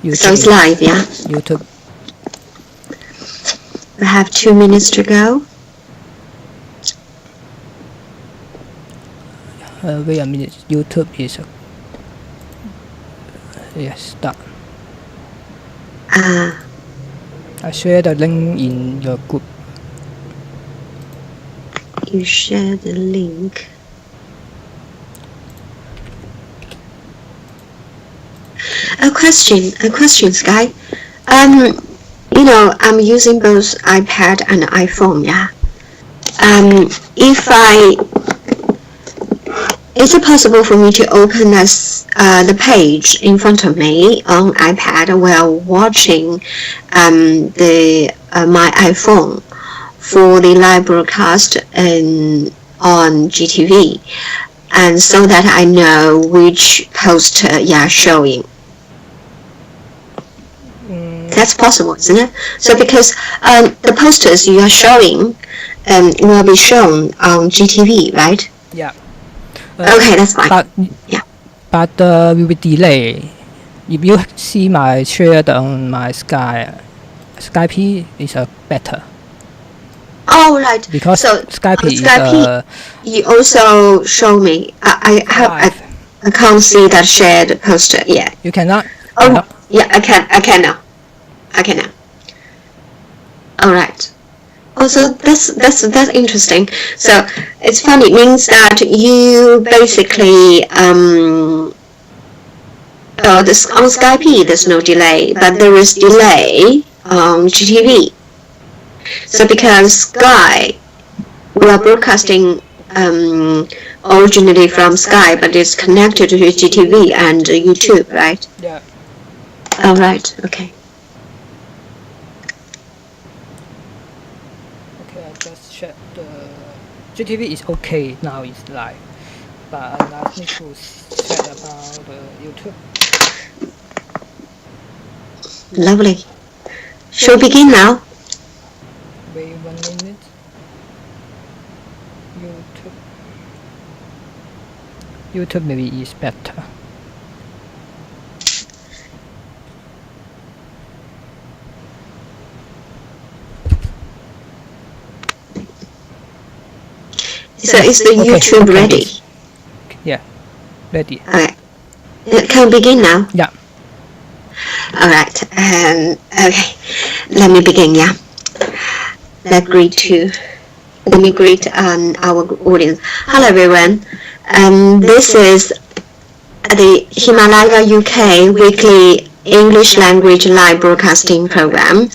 So it's live, yeah? YouTube. We have 2 minutes to go. Wait a minute. YouTube is start. I share the link in your group. You share the link. A question, Sky. I'm using both iPad and iPhone, yeah. Is it possible for me to open the page in front of me on iPad while watching my iPhone for the live broadcast on GTV, and so that I know which poster showing? That's possible, isn't it? So because the posters you are showing will be shown on GTV, right? Yeah. Okay, that's fine. But will be delay. If you see my shared on my Skype is better. Oh, right. Because so Skype is you also show me. I can't see that shared poster yet. You cannot. Oh, yeah, I can now. All right. Also, that's interesting. So it's funny. It means that you basically on Skype there's no delay, but there is delay on GTV. So because Sky, we are broadcasting originally from Sky, but it's connected to GTV and YouTube, right? Yeah. All right. Okay. Okay, I just checked the GTV is okay now. It's live, but I need to check about the YouTube. Lovely. Shall we begin now? Wait 1 minute. YouTube maybe is better. So is the YouTube ready? Yeah, ready. Okay. Can we begin now? Yeah. All right. Okay. Let me begin. Yeah. Let me greet our audience. Hello, everyone. This is the Himalaya UK weekly English language live broadcasting program,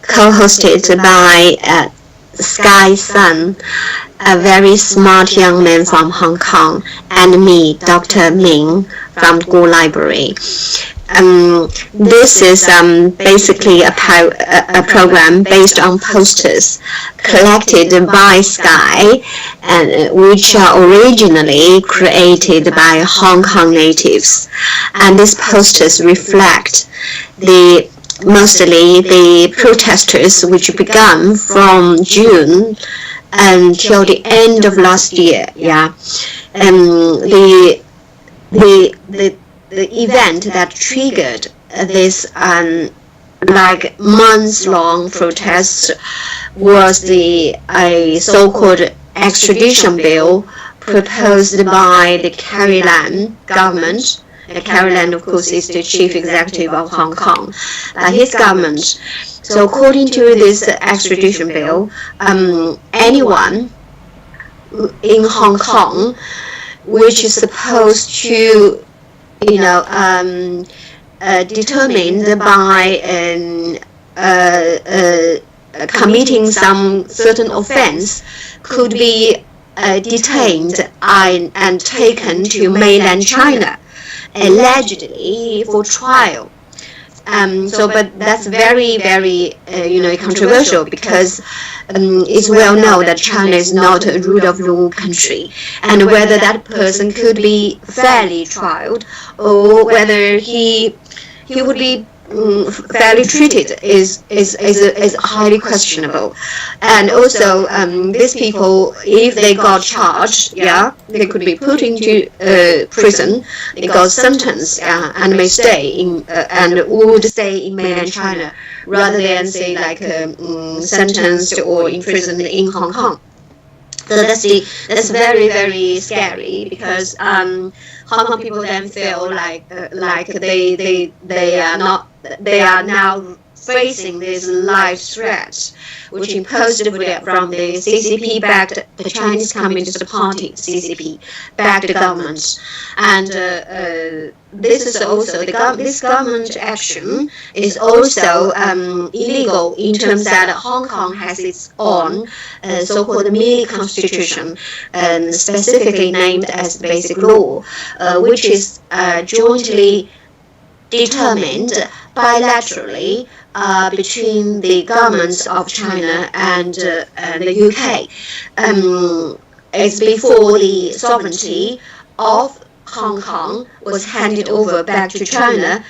co-hosted by Sky Sun, a very smart young man from Hong Kong, and me, Dr. Ming, from Go Library. This is basically a program based on posters collected by Sky, and which are originally created by Hong Kong natives. And these posters reflect mostly the protesters which began from June until the end of last year. Yeah, the event that triggered this like months-long protest was a so-called extradition bill proposed by the Carrie Lam government. Carrie Lam, of course, is the chief executive of Hong Kong. His government. So according to this extradition bill, anyone in Hong Kong which is supposed to determined by committing some certain offense could be detained and taken to mainland China, allegedly for trial. But that's very, very, controversial because it's well known that China is not a rule of law country, and whether that person could be fairly trialed or whether he would be fairly treated is highly questionable. And also, these people, if they got charged, they could be put into prison, they got sentenced, and may stay in and would stay in mainland China rather than say like sentenced or imprisoned in Hong Kong. So that's very, very scary, because Hong Kong people then feel like they are now facing this life threat, which imposed from the CCP-backed, the Chinese Communist Party, CCP-backed government. And this is also, this government action is also illegal in terms that Hong Kong has its own so-called mini constitution, specifically named as the Basic Law, which is jointly determined bilaterally between the governments of China and the UK. It's before the sovereignty of Hong Kong was handed over back to China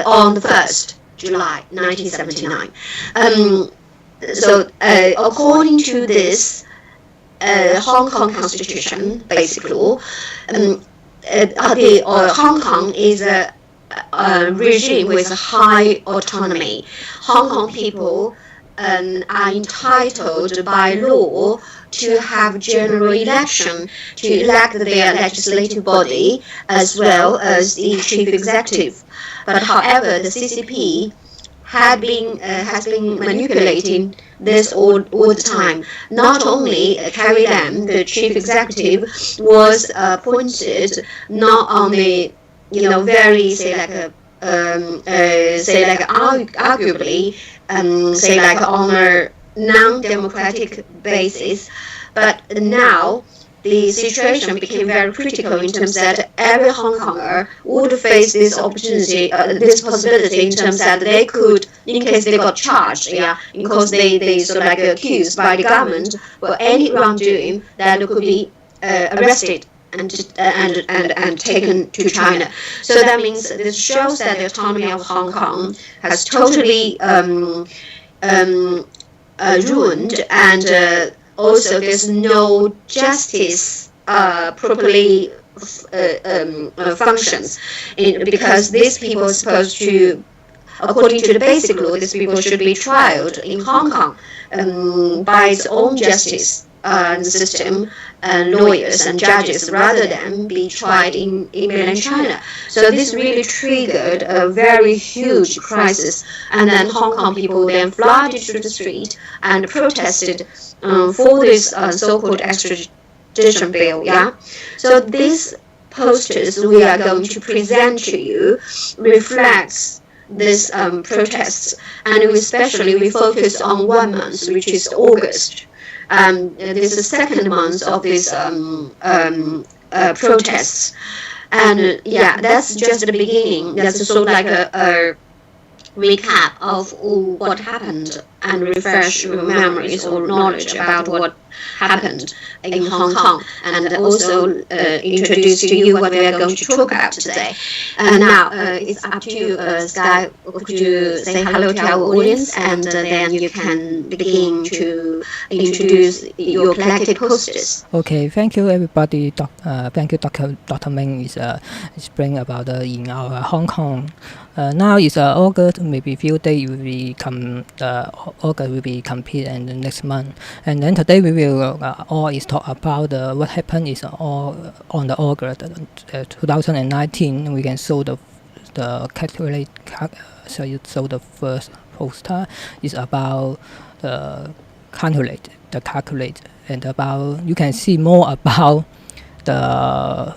on the 1st July 1979. So according to this Hong Kong Constitution, Basic Law, Hong Kong is a regime with high autonomy. Hong Kong people are entitled by law to have general election to elect their legislative body as well as the chief executive. But however, the CCP has been manipulating this all the time. Not only Carrie Lam, the chief executive, was appointed not on the very arguably on a non-democratic basis, but now the situation became very critical in terms that every Hong Konger would face this opportunity, this possibility in terms that they could, in case they got charged, because they sort of accused by the government for any wrongdoing, that they could be arrested and taken to China. So that means this shows that the autonomy of Hong Kong has totally ruined, and also there's no justice properly functions, because these people are supposed to, according to the Basic Law, these people should be tried in Hong Kong by its own justice system and lawyers and judges, rather than be tried in mainland China. So this really triggered a very huge crisis, and then Hong Kong people then flooded to the street and protested for this so-called extradition bill. So these posters we are going to present to you reflects this protests, and we focus on 1 month, which is August. This is the second month of these protests, and that's just the beginning. That's sort of like a recap of what happened and refresh your memories or knowledge about what happened in Hong Kong, and also introduce to you what we are going to talk about today. Now it's up to you, Sky. Could you say hello to our audience, and then you can begin to introduce your collected posters. Okay, thank you everybody. Thank you, Dr. Ming is explaining about in our Hong Kong. Now is August, maybe few days will be August will be complete, and the next month. And then today we will all is talk about what happened is all on the August 2019. We can show the calculate. So you show the first poster is about calculate, and about you can see more about the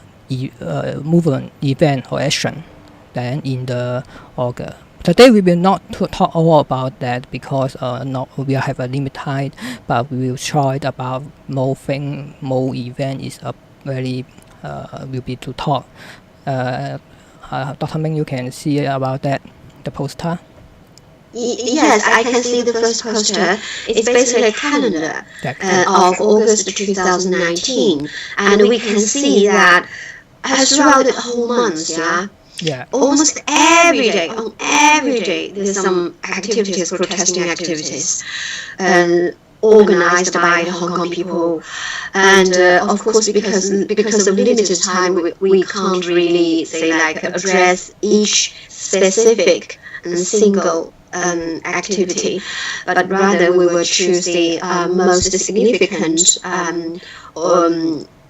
movement, event or action than in the August. Today we will not talk all about that, because we have a limited time, but we will try about more thing, more event is very will be to talk. Dr. Ming, you can see about that, the poster. Yes, I can see the first poster. It's basically a calendar of August 2019, and we can see that throughout the whole month, Yeah. Almost every day, on every day, there's some activities, protesting activities, organized by the Hong Kong people. And of course, because of limited time, we can't really say like address each specific and single activity, but rather we will choose the most significant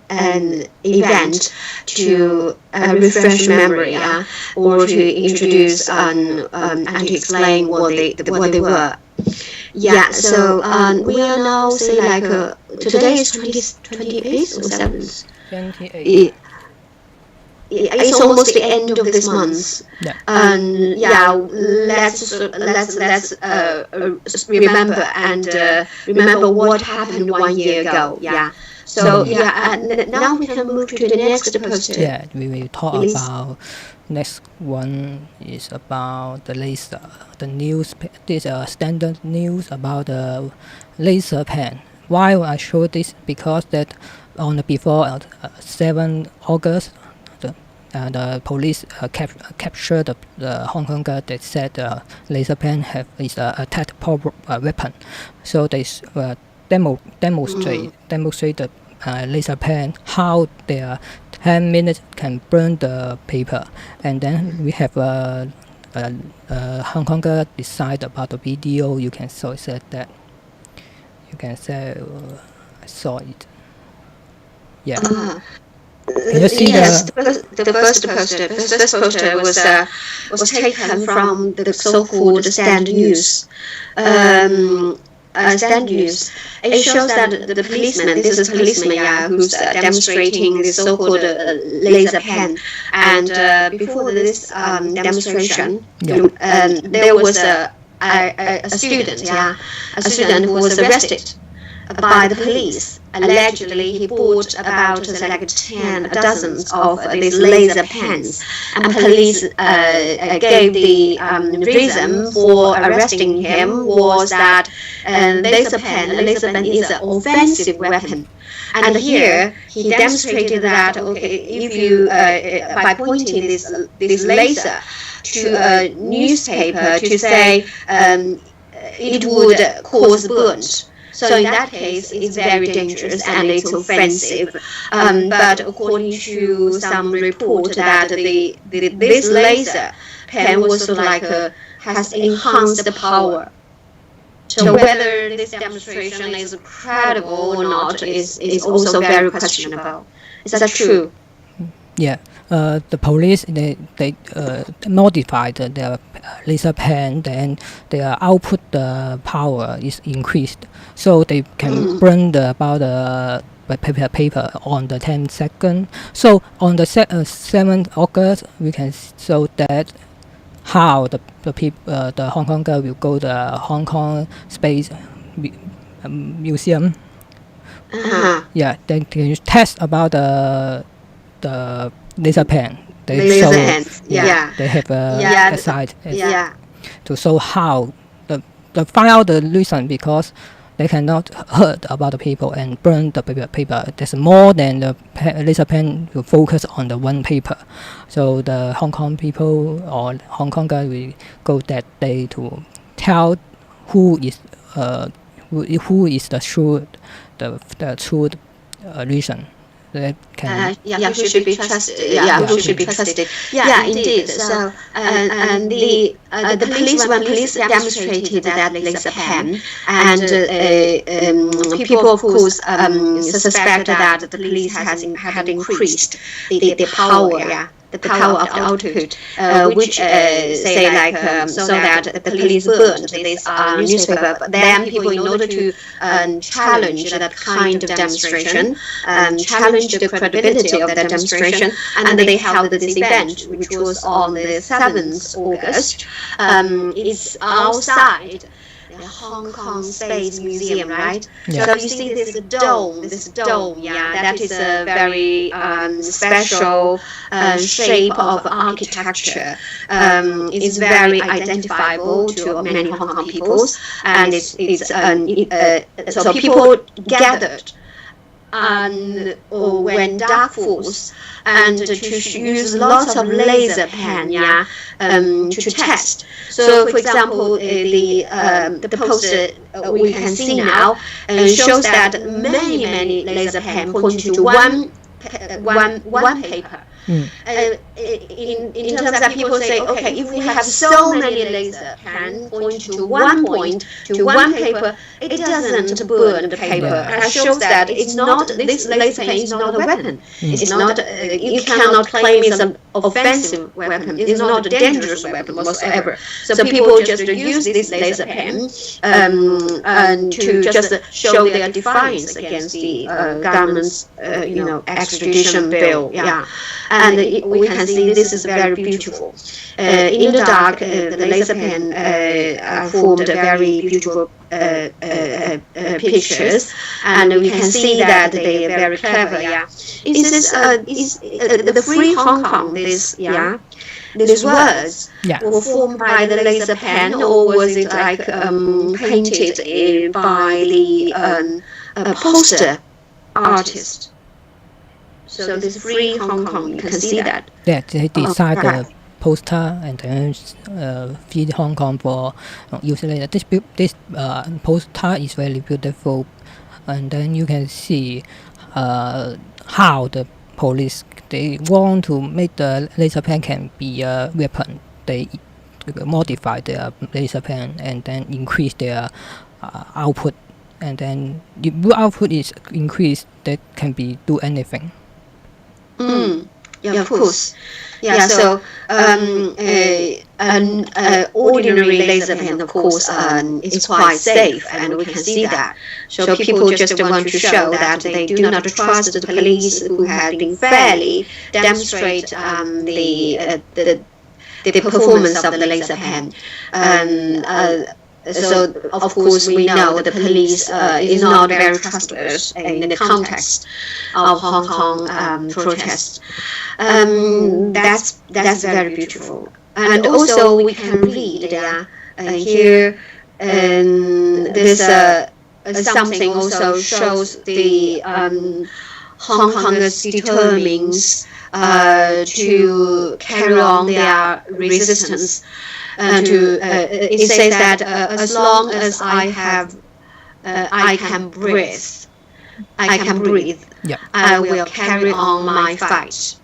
an event to refresh memory, or to introduce and to explain what they were. Yeah, so we are now say like today is 28th or 7th. 28. It's almost the end of this month. Yeah. Let's remember and remember what happened 1 year ago. Yeah. So now we can move to the next poster. Yeah, we will talk about next one is about the laser, the news. This standard news about the laser pen. Why I show this? Because that on the before 7 August, the police captured the Hong Kong girl that said the laser pen is a attack weapon. So they demonstrate the laser pen, how their 10 minutes can burn the paper. And then we have Hong Kong girl decide about the video. You can so say that. You can say I saw it. Yeah. Can you see the first poster was taken from the so-called stand news. Stand news. It shows that the policeman, this is a policeman, who's demonstrating this so-called laser pen. And before this demonstration, there was a student, a student who was arrested by the police. Allegedly, he bought about like a dozen of these laser pens, and police gave the reason for arresting him was that laser pen is an offensive weapon. And here he demonstrated that if you by pointing this laser to a newspaper to say it would cause burns. So in that case, it's very dangerous and it's offensive. But according to some report that this laser pen was like has enhanced the power. So whether this demonstration is credible or not is also very questionable. Is that true? Yeah. The police they modified their laser pen, then their output power is increased, so they can burn about the paper on the 10 seconds. So on the 7th August, we can show that how the Hong Kong girl will go to the Hong Kong Space Museum. Yeah, they can test about the laser pen. They show, they have a site to show how the find out the reason, because they cannot hurt about the people and burn the paper. There's more than the laser pen will focus on the one paper. So the Hong Kong people or Hong Kong guys will go that day to tell who is the true reason. Who should be trusted? Who should be trusted? Indeed. So, and the police demonstrated that laser pen, and people, of course, suspect that the police had increased the power. The power of the output, which say like so that the police burned this newspaper. But then people, in order to challenge that kind of demonstration, challenge the credibility of that demonstration, and they held this event, which was on the 7th August. It's outside the Hong Kong Space Museum, right? Yeah. So you see this dome, that is a very special shape of architecture. It's very identifiable to many Hong Kong peoples, and so people gathered or when dark falls, and to use lots of laser pen, to test. So, for example, the poster we can see now shows that many laser pen point to one paper. In terms that people say, okay, if we have so many laser pen point to one paper, it doesn't burn the paper. And it shows that it's not, this laser pen is not a weapon. It's not, you cannot claim it's an offensive weapon. It's not a dangerous weapon whatsoever. So people just use this laser pen and to just show their defiance against the government's, extradition bill. And we can see this is very beautiful. In the dark, the laser pen formed very beautiful pictures, and we can see that they are very clever. Is this the Free Hong Kong? These words were formed by the laser pen, or was it like painted by the poster artist? So this Free Hong Kong, you can see that. Yeah, they decided the poster and then Free Hong Kong for usually this poster is very beautiful, and then you can see how the police, they want to make the laser pen can be a weapon. They modify their laser pen and then increase their output, and then if output is increased, they can be do anything. Yeah, of course. So an ordinary laser pen, of course, is quite safe, and we can see that. So people just want to show that they do not trust the police, who have been fairly demonstrate the performance of the laser pen. So, of course, we know the police is not very trustworthy in the context of Hong Kong protests. That's very beautiful. And also, we can read here. This something also shows the Hong Kongers determines to carry on their resistance. It says that as long as I can breathe, I will carry on my fight.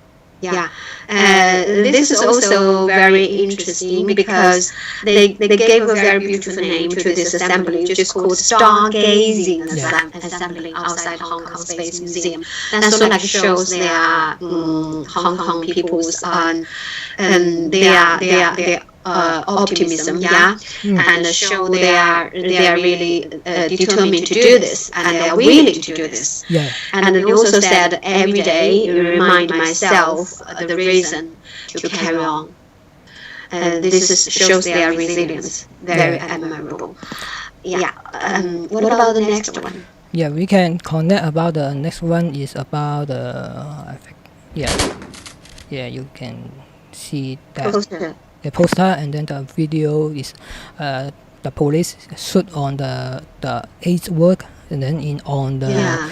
This is also very interesting because they gave a very beautiful name to this assembly, which is called Stargazing Assembly outside Hong Kong Space Museum. That sort of shows their Hong Kong people's their optimism, and show they are really determined to do this, and they are willing to do this. And they also said every day remind myself the reason to carry on. This shows their resilience, very admirable. What about the next one? We can connect about the next one is about I think, you can see that. The poster, and then the video is the police shoot on the 8th work, and then on the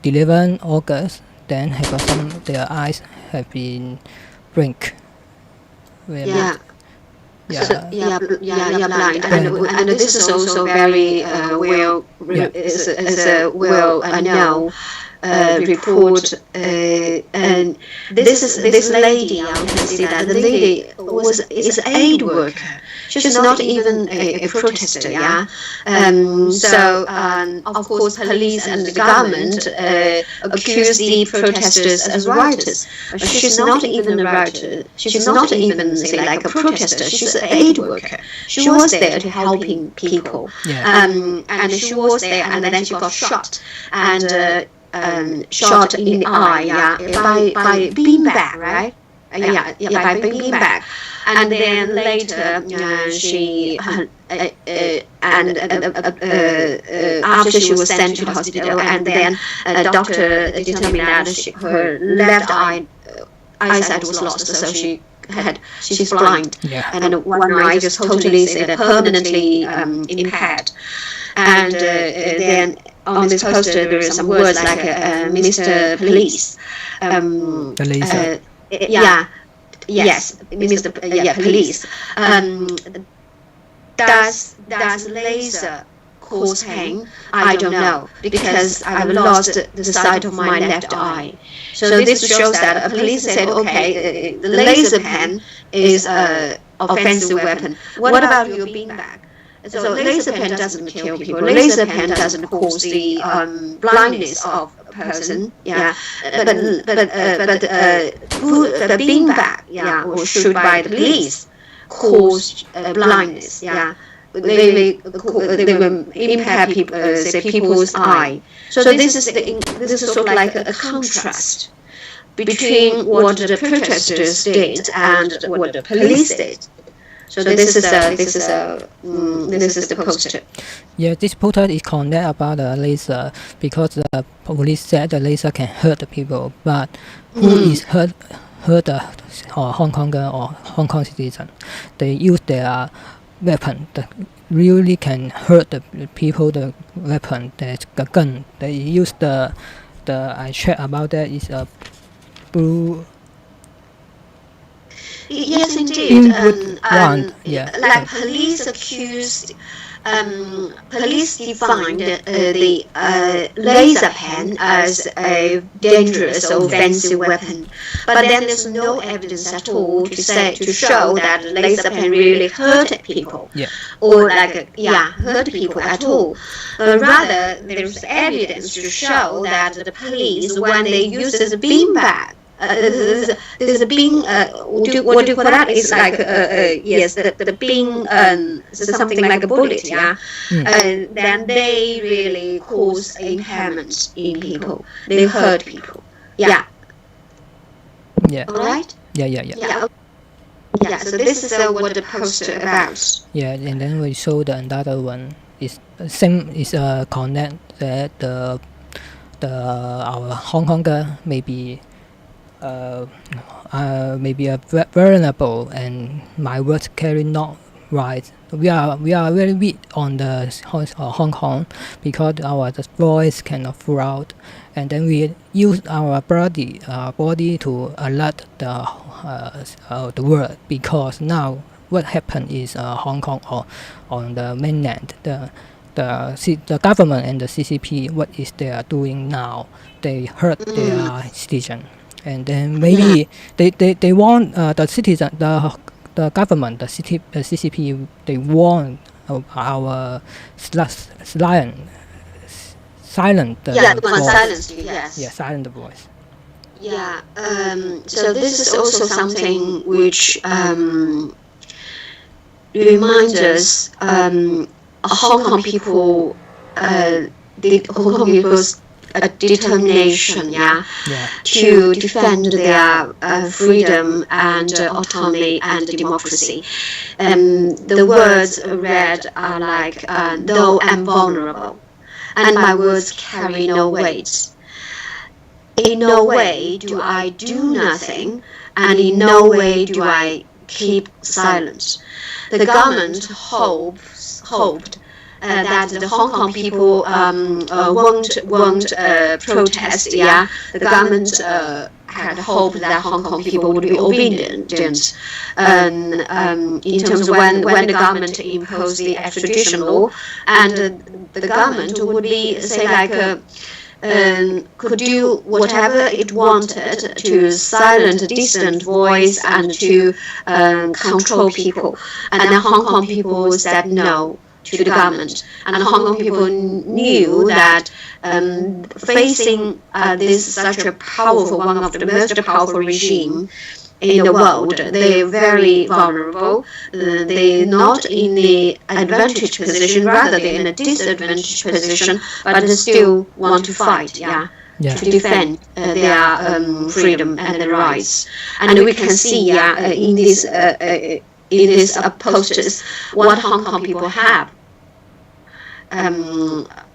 11th August, then have their eyes have been blink. Blind. And this is also very well known report, and this lady, you can see that the lady is an aid worker. She's not even a protester. So of course, police and the government accuse the protesters as rioters. She's not even a rioter. She's not even say like a protester. She's an aid worker. She was there to helping people. And she was there, and then she got shot and. Shot in the eye, by beanbag, right? By beanbag, and then later she after she was sent to the hospital, and then a doctor determined that her left eyesight was lost, so she's blind, and one eye just totally permanently impaired, and then on this poster there are some words like Mr. Police. The laser. Yes, Mr. Police. Does laser cause pain? I don't know, because I've lost the sight of my left eye. So this shows that a police said, okay, the laser pen is an offensive weapon. What about your beanbag? So laser pen doesn't kill people. Laser pen doesn't cause the blindness of a person. But the beanbag, or shoot by the police, cause blindness. They will impact people, say people's eye. So this is sort of like a contrast between what the protesters did and what the police did. So this is the poster. Yeah, this poster is connect about the laser because the police said the laser can hurt the people, but who is hurt the Hong Konger or Hong Kong citizen? They use their weapon that really can hurt the people. The weapon, the gun. They use the I check about that is a blue. Yes, indeed. Like police accused, police defined the laser pen as a dangerous or offensive weapon, but then there's no evidence at all to show that laser pen really hurt people, or hurt people at all. Rather, there's evidence to show that the police, when they use the beanbag. There's a bean. What do you call that? It's like the bean. Something like a bullet. Then they really cause impairment in people. They hurt people. Yeah. All right. Yeah. So this is what the poster about. Yeah, and then we show the another one. Is same. Is connect that the our Hong Konger maybe. Maybe a vulnerable and my words carry not right. We are very weak on the Hong Kong because our voice cannot flow out, and then we use our body to alert the world, because now what happened is Hong Kong or on the mainland the government and the CCP, what is they are doing now? They hurt their citizens. And then maybe they want the citizen, the government, the CCP, they want our silent silent voice. Silent voice. So this is also something which reminds us Hong Kong people, the Hong Kong people's determination, to defend their freedom and autonomy and democracy. The words read are like, though I'm vulnerable, and my words carry no weight. In no way do I do nothing, and in no way do I keep silent. The government hoped that the Hong Kong people won't protest. The government had hoped that Hong Kong people would be obedient. In terms of when the government imposed the extradition law, and the government would be could do whatever it wanted to silence a dissident voice and to control people. And the Hong Kong people said no to the government, and Hong Kong people knew that facing such a powerful, one of the most powerful regime in the world, they're very vulnerable. They're not in the advantage position, rather they're in a disadvantaged position, but they still want to fight, to defend their freedom and their rights. And we can see, in these posters, what Hong Kong people have.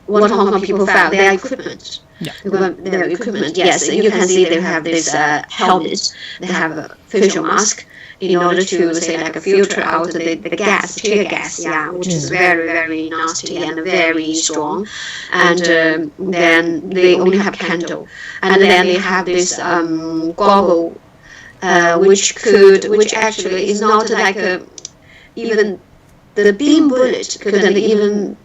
What Hong Kong people found, their equipment. Their equipment, yes. You can see they have this helmet, they have a facial mask, in order to say like filter out the gas, tear gas, yeah, which is very, very nasty and very strong. And then they only have candle, and then they have this goggle, which actually is not like even the beam bullet couldn't even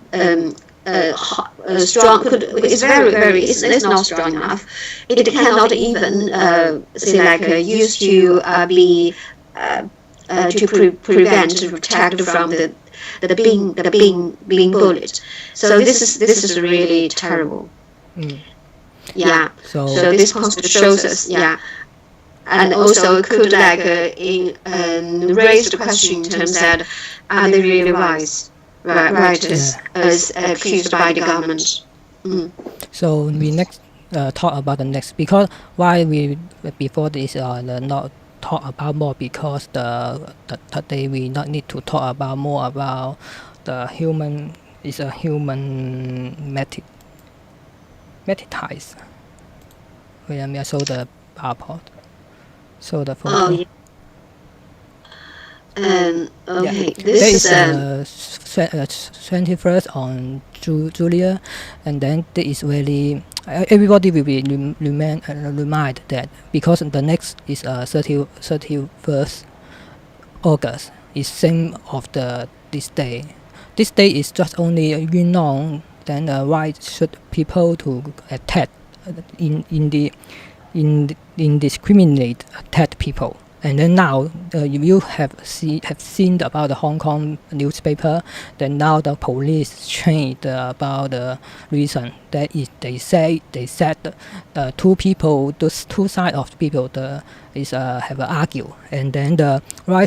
strong. It's it's not strong enough. It cannot even say like used to be prevent, to protect from the beam bullet. So this is really terrible. Yeah. So this poster shows us, yeah. And also could like raise the question in terms that are they really righteous as accused by the government? So we next talk about the next, because why we before this not talk about more, because today we not need to talk about more about the human is a human metatize. When we show the PowerPoint, so the photo. Oh, yeah. Okay, Yeah. this There is 21st on Julia, and then there is really everybody will be remind that, because the next is 31st August is same of this day. This day is just only Yunnan. Then why should people to attack indiscriminate attack people? And then now you have seen about the Hong Kong newspaper. Then now the police changed about the reason. That is, they said two people, those two sides of people, have argue, and then why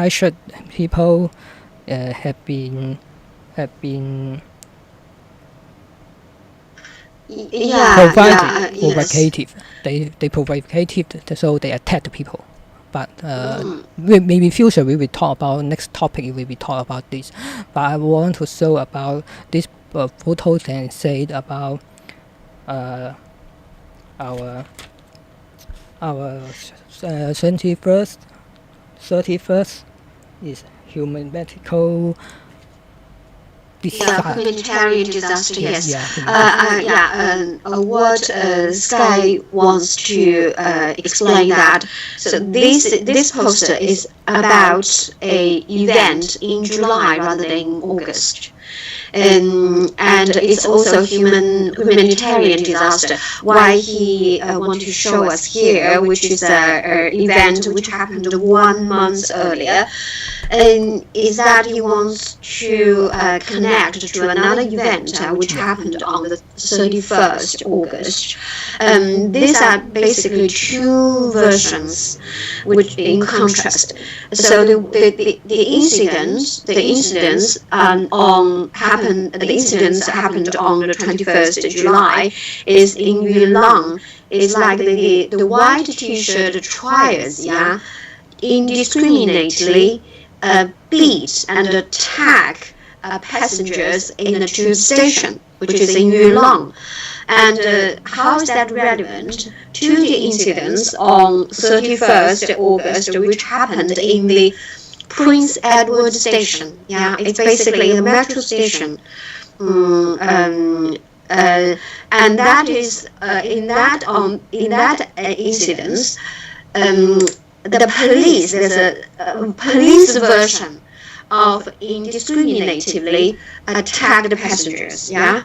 should people have been provocative. They provocative, so they attack the people. But maybe future we will talk about next topic. We will talk about this. But I want to show about this photos and say about our 21st, 31st is medical. Yeah, humanitarian disaster. Yes. Yeah. What Sky wants to explain that. So this poster is about a event in July rather than in August. And it's also humanitarian disaster. Why he want to show us here, which is an event which happened 1 month earlier, is that he wants to connect to another event which happened on the 31st August. These are basically two versions, which in contrast. So the incidents happened on the 21st July is in Yunnan. It's like the white T-shirt triads, yeah, indiscriminately beat and attack passengers in a tube station, which is in Yunnan. And how is that relevant to the incidents on 31st August, which happened in the Prince Edward Station? Yeah, it's basically a metro station. And that is in that incident, the police, there's a police version of indiscriminately attacked passengers. Yeah.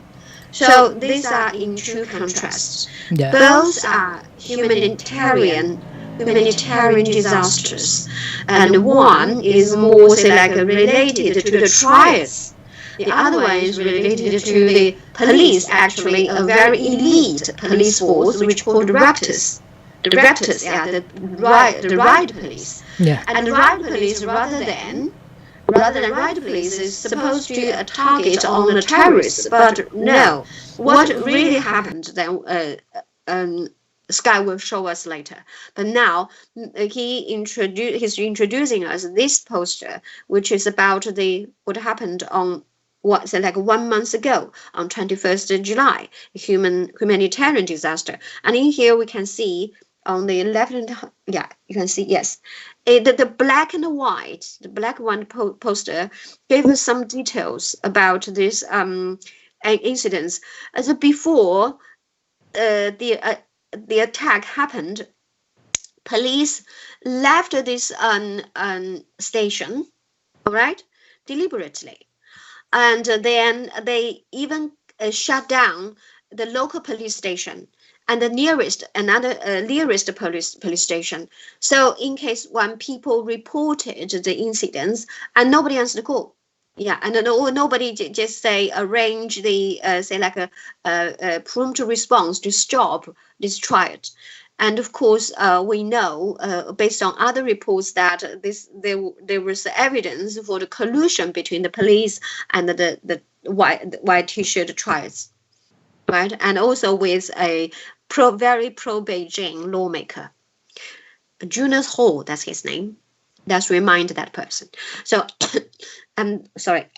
So these are in true contrast. Yeah. Both are humanitarian disasters, and one is more say like related to the trials. The other one is related to the police, actually a very elite police force which called the Raptors. The Raptors, yeah, the riot police. Yeah. And the riot police, rather than riot police, is supposed to target on the terrorists, but no. What really happened then? Sky will show us later. But now he's introducing us this poster, which is about what happened on 1 month ago on 21st July, humanitarian disaster. And in here we can see on the left hand, yeah, you can see, yes. The black and white, the black one poster gave us some details about this incidents. As before the attack happened, police left this station, all right, deliberately, and then they even shut down the local police station and the nearest police station. So in case when people reported the incidents and nobody answered the call, yeah, and nobody just say arrange the say like a prompt response to stop this trial. And of course, we know based on other reports that there was evidence for the collusion between the police and the white T-shirt tribes, right? And also with a very pro Beijing lawmaker, Jonas Hall, that's his name. Let's remind that person. So, I'm sorry.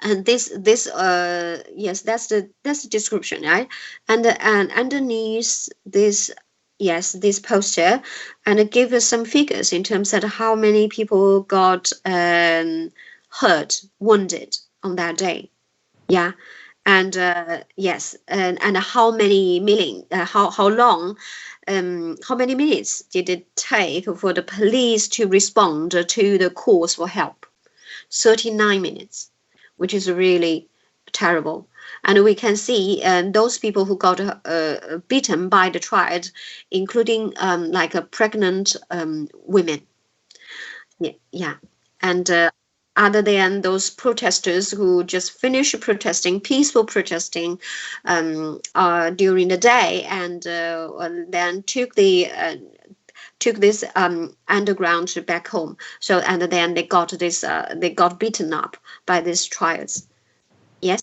And this yes, that's the description, right? And underneath this, yes, this poster, and it gives us some figures in terms of how many people got hurt, wounded on that day. Yeah. And yes, and how many million how long how many minutes did it take for the police to respond to the calls for help? 39 minutes, which is really terrible. And we can see those people who got beaten by the triad, including like a pregnant women. Yeah, yeah. And other than those protesters who just finished protesting, peaceful protesting during the day, and then took this underground back home. So and then they got beaten up by these trials. Yes.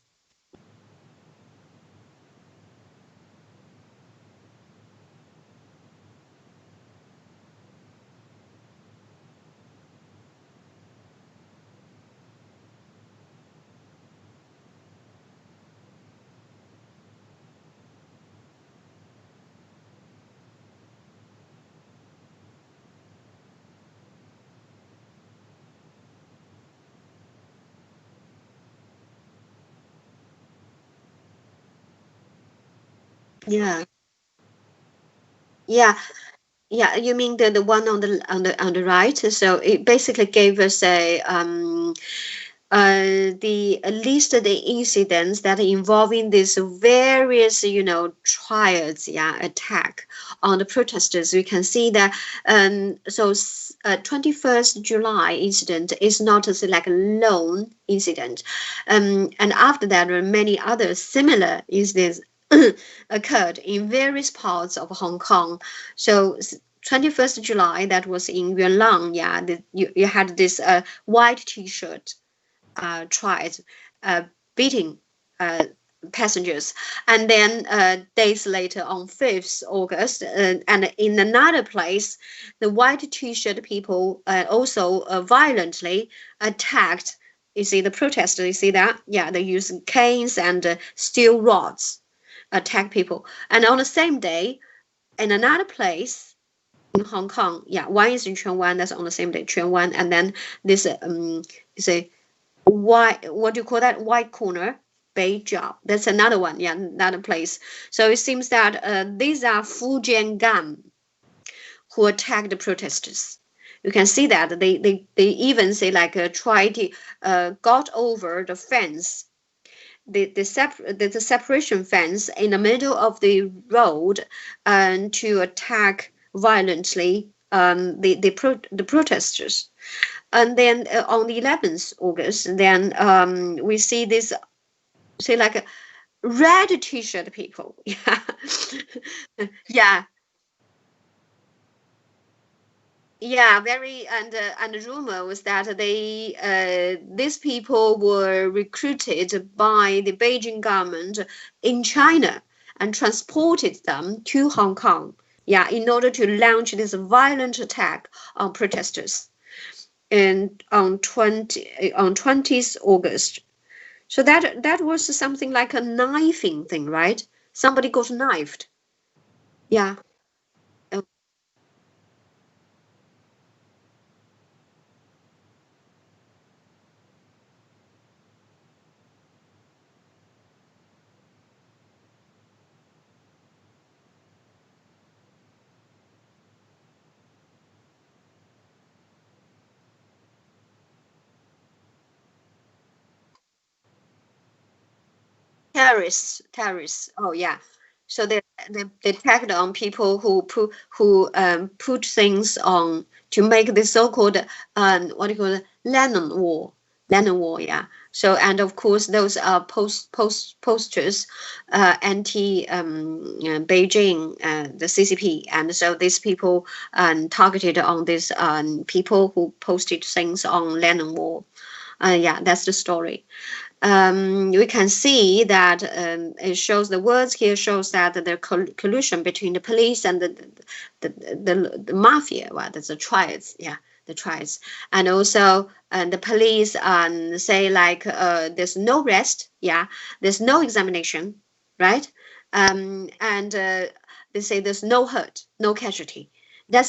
Yeah. Yeah. Yeah, you mean the one on the right? So it basically gave us a the at least the incidents that involving these various trials, yeah, attack on the protesters. We can see that 21st July incident is not as like a lone incident, and after that many other similar incidents occurred in various parts of Hong Kong. So 21st July, that was in Yuan Lang, yeah, you had this white T-shirt tried beating uh, passengers. And then days later, on 5th August, and in another place, the white T-shirt people also violently attacked. You see the protesters, you see that? Yeah, they use canes and steel rods attack people. And on the same day, in another place in Hong Kong, yeah, one is in Chuan Wan, that's on the same day, Chuan Wan, and then this is a white, what do you call that? White corner, Beijing. That's another one, yeah, another place. So it seems that these are Fujian Gan who attacked the protesters. You can see that they even say like try to got over the fence, the separation fence in the middle of the road, and to attack violently the protesters. And then on the 11th August, then we see this, say like a red T-shirt people. Yeah, yeah, yeah. Very, and the rumor was that these people were recruited by the Beijing government in China and transported them to Hong Kong. Yeah, in order to launch this violent attack on protesters. And on 20th August. So that was something like a knifing thing, right? Somebody got knifed. Yeah. terrorists. Oh yeah. So they tagged on people who put things on to make this so-called what do you call it, Lennon wall, yeah. So and of course those are posters anti Beijing, the CCP, and so these people targeted on these people who posted things on Lennon wall. Yeah, that's the story. We can see that it shows the words here shows that the collusion between the police and the mafia, well, that's the triads, yeah, the triads, and also the police say like there's no arrest, yeah, there's no examination, right, and they say there's no hurt, no casualty. Yeah,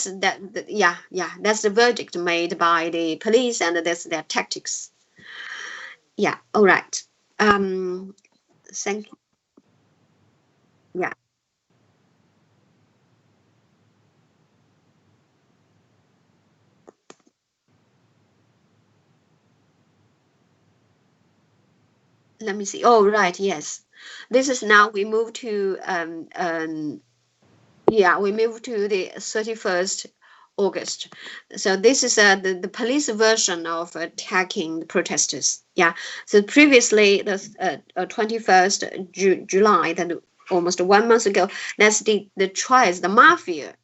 that's the verdict made by the police, and that's their tactics. Yeah, all right. Um, thank you. Yeah, let me see. Oh, right, yes. This is now we move to yeah, we move to the 31st August. So this is the police version of attacking the protesters. Yeah. So previously, the 21st July, that almost 1 month ago, that's the tries the mafia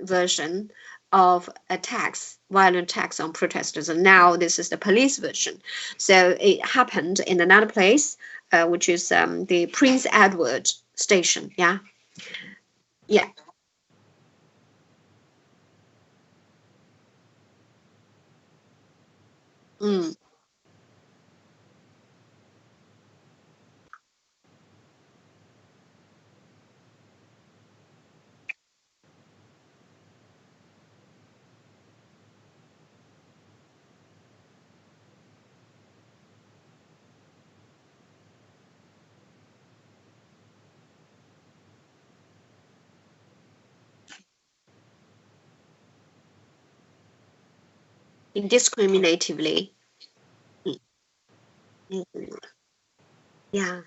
version of attacks, violent attacks on protesters. And now this is the police version. So it happened in another place, which is the Prince Edward Station. Yeah. Yeah. Mm. Indiscriminatively. Mm, mm, yeah.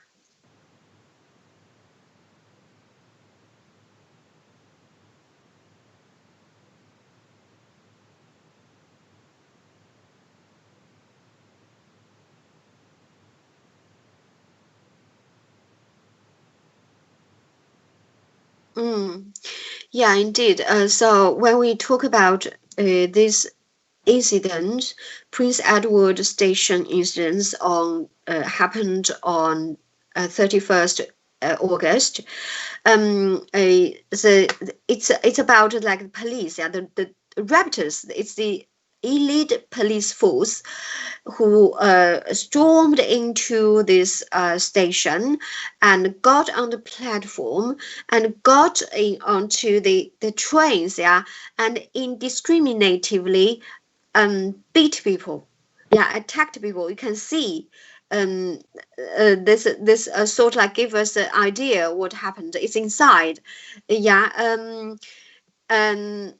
Mm, yeah, indeed. So when we talk about this incident, Prince Edward Station incidents on happened on 31st August. It's about like police, yeah, the raptors. It's the elite police force who stormed into this station and got on the platform and got in onto the trains, yeah, and indiscriminately beat people, yeah, attacked people. You can see um, this sort of like give us an idea what happened. It's inside, yeah. Um, and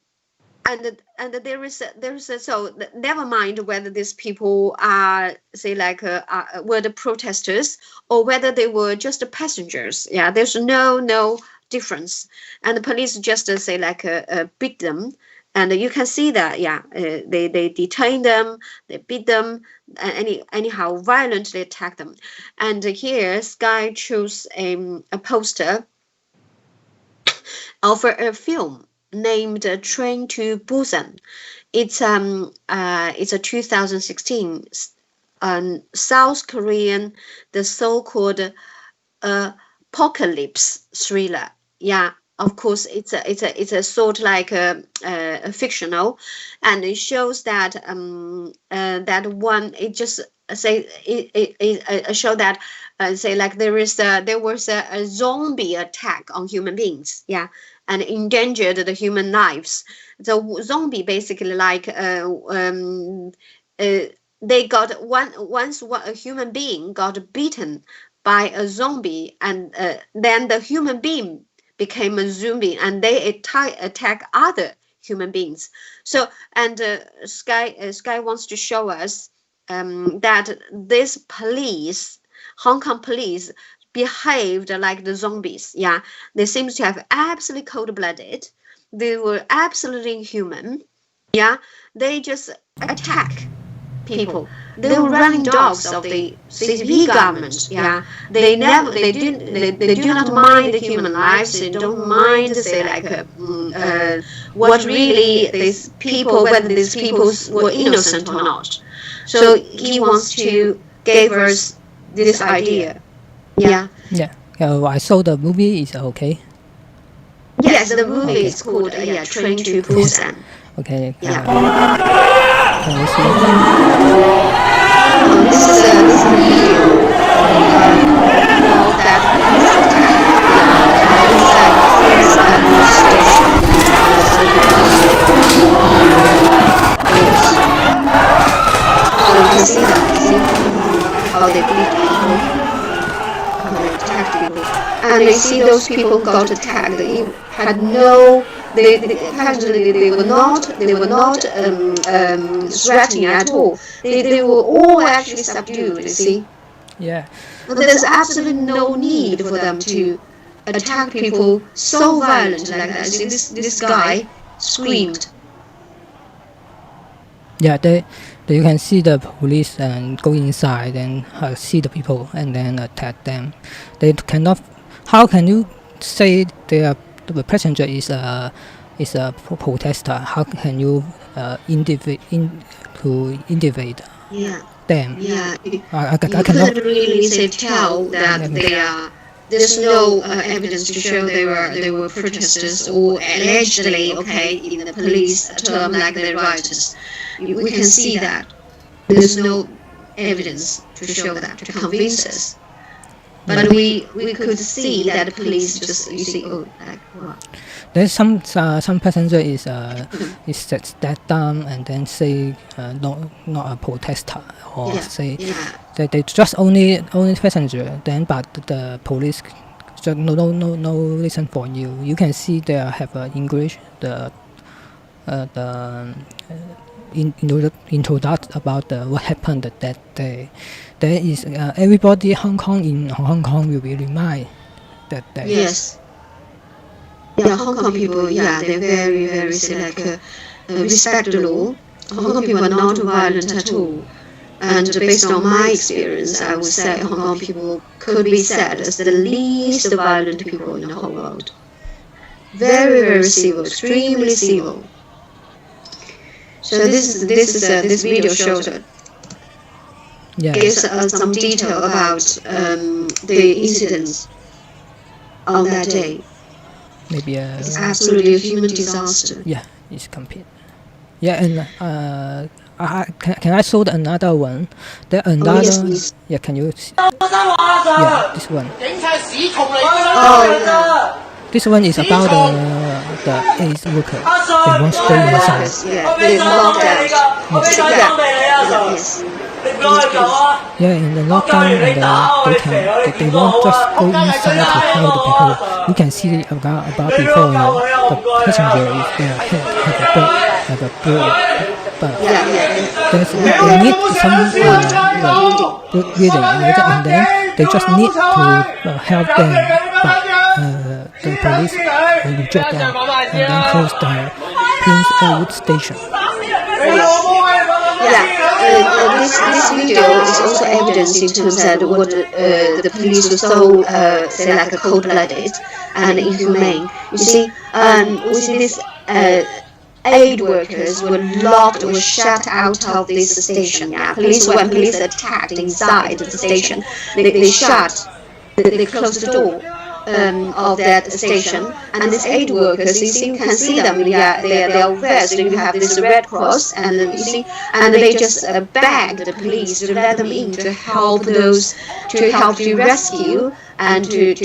there is so never mind whether these people are say like were the protesters or whether they were just passengers, yeah, there's no difference, and the police just say like beat them, and you can see that, yeah, they detain them, they beat them, anyhow violently attack them. And here Sky chose a poster of a film named Train to Busan. It's a 2016 South Korean, the so-called apocalypse thriller. Yeah, of course, it's a sort of like a fictional, and it shows that that one it just say it show that say like there was a zombie attack on human beings. Yeah, and endangered the human lives. The zombie basically like uh, they got a human being got beaten by a zombie, and then the human being became a zombie, and they attack other human beings. So, and Sky wants to show us that this police, Hong Kong police, behaved like the zombies. Yeah, they seemed to have absolutely cold-blooded. They were absolutely inhuman. Yeah, they just attack people. They were running dogs of the CCP government. Yeah, they do not mind the human lives. They don't mind, say, like, what really these people, whether these people were innocent or not. So he wants to give us this idea. Yeah. Yeah. I saw the movie. Is okay. Yes, the movie is called Train to Busan. Okay. Yeah. Can you see? This is a video of that police attack. Inside this station. So you can see that. See how they beat people, how they attacked people, and you see those people who got attacked. They had no. They were not threatening at all. They were all actually subdued. You see. Yeah. There's absolutely no need for them to attack people so violently like that. See, this guy screamed. Yeah, you can see the police and go inside and see the people and then attack them. They cannot. How can you say the passenger is a protester? How can you indicate Yeah. them? Yeah. I You cannot. couldn't really tell that they are. There's no evidence to show they were protesters or allegedly, okay, in the police term, like the rioters. We can see that there's no evidence to show that, to convince us. But we could see that the police just, you see, oh, like what? There's some passenger is that down and then say not a protester or say that they just only passenger. Then but the police just no listen for you. You can see they have English introduct about what happened that day. There is everybody in Hong Kong will be remind that day. Yes. Yeah, Hong Kong people, they're very, very, say, like, respect the law. Hong Kong people are not violent at all. And based on my experience, I would say Hong Kong people could be said as the least violent people in the whole world. Very, very civil, extremely civil. So this video shows it. Gives us some detail about the incidents on that day. Maybe it's absolutely a human disaster. Yeah, it's complete. Yeah, and can I show another one? There another. Yes, please. Yeah, can you? Yeah, this one. This one is about the AIDS worker. They won't stay inside. Yeah, they locked out. Yes. Yeah, in the lockdown, and they won't just go inside to help the people. You can see about before the passenger is their head have a blood. They need some blood bleeding, and then they just need to help them, but the police will reject them and then close the Prince Edward station. This video is also evidence in terms that what the police were so say, like, cold-blooded and inhumane. You see, we see these aid workers were locked or shut out of this station. Yeah, when police attacked inside the station, they closed the door of that station, and these aid workers, you can see them. They are vest. You have this Red Cross, and you see, and they just begged the police to let them in to help to rescue and to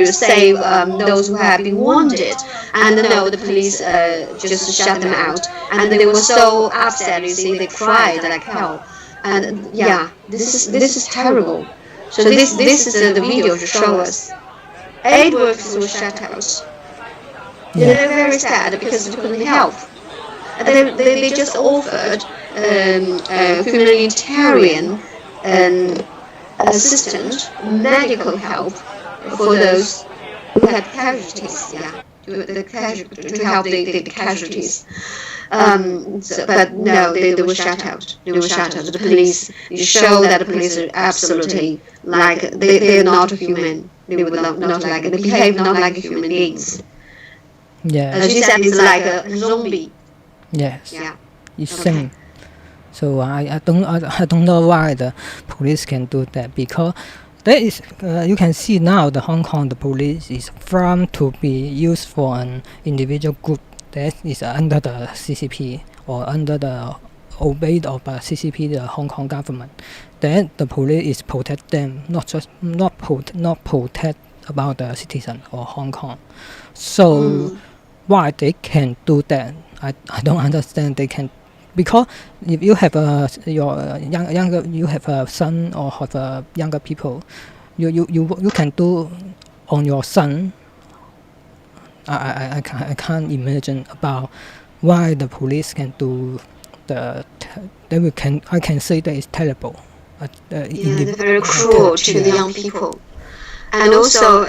save those who have been wounded. And no, the police just shut them out, and they were so upset. You see, they cried like hell. And this is terrible. So this is the video to show us. Aid workers were shut out. They're very sad because they couldn't help. They just offered humanitarian assistant, medical help for those who had casualties. Yeah, to help the casualties. But no, they were shut out. They were shut out. The police, you show that the police are absolutely like they're not human. They would not like, they behave not like human beings. Yeah. As you said, it's like a zombie. Yes. Yeah. It's same. So I don't know why the police can do that, because there is you can see now the Hong Kong, the police is from to be used for an individual group that is under the CCP or under the obeyed of the CCP, the Hong Kong government. Then the police is protect them, not protect about the citizen or Hong Kong. So why they can do that? I don't understand. They can, because if you have your younger, you have a son or have a younger people, you can do on your son. I can't imagine about why the police can do I can say that is terrible. They're very cruel to the young people, and also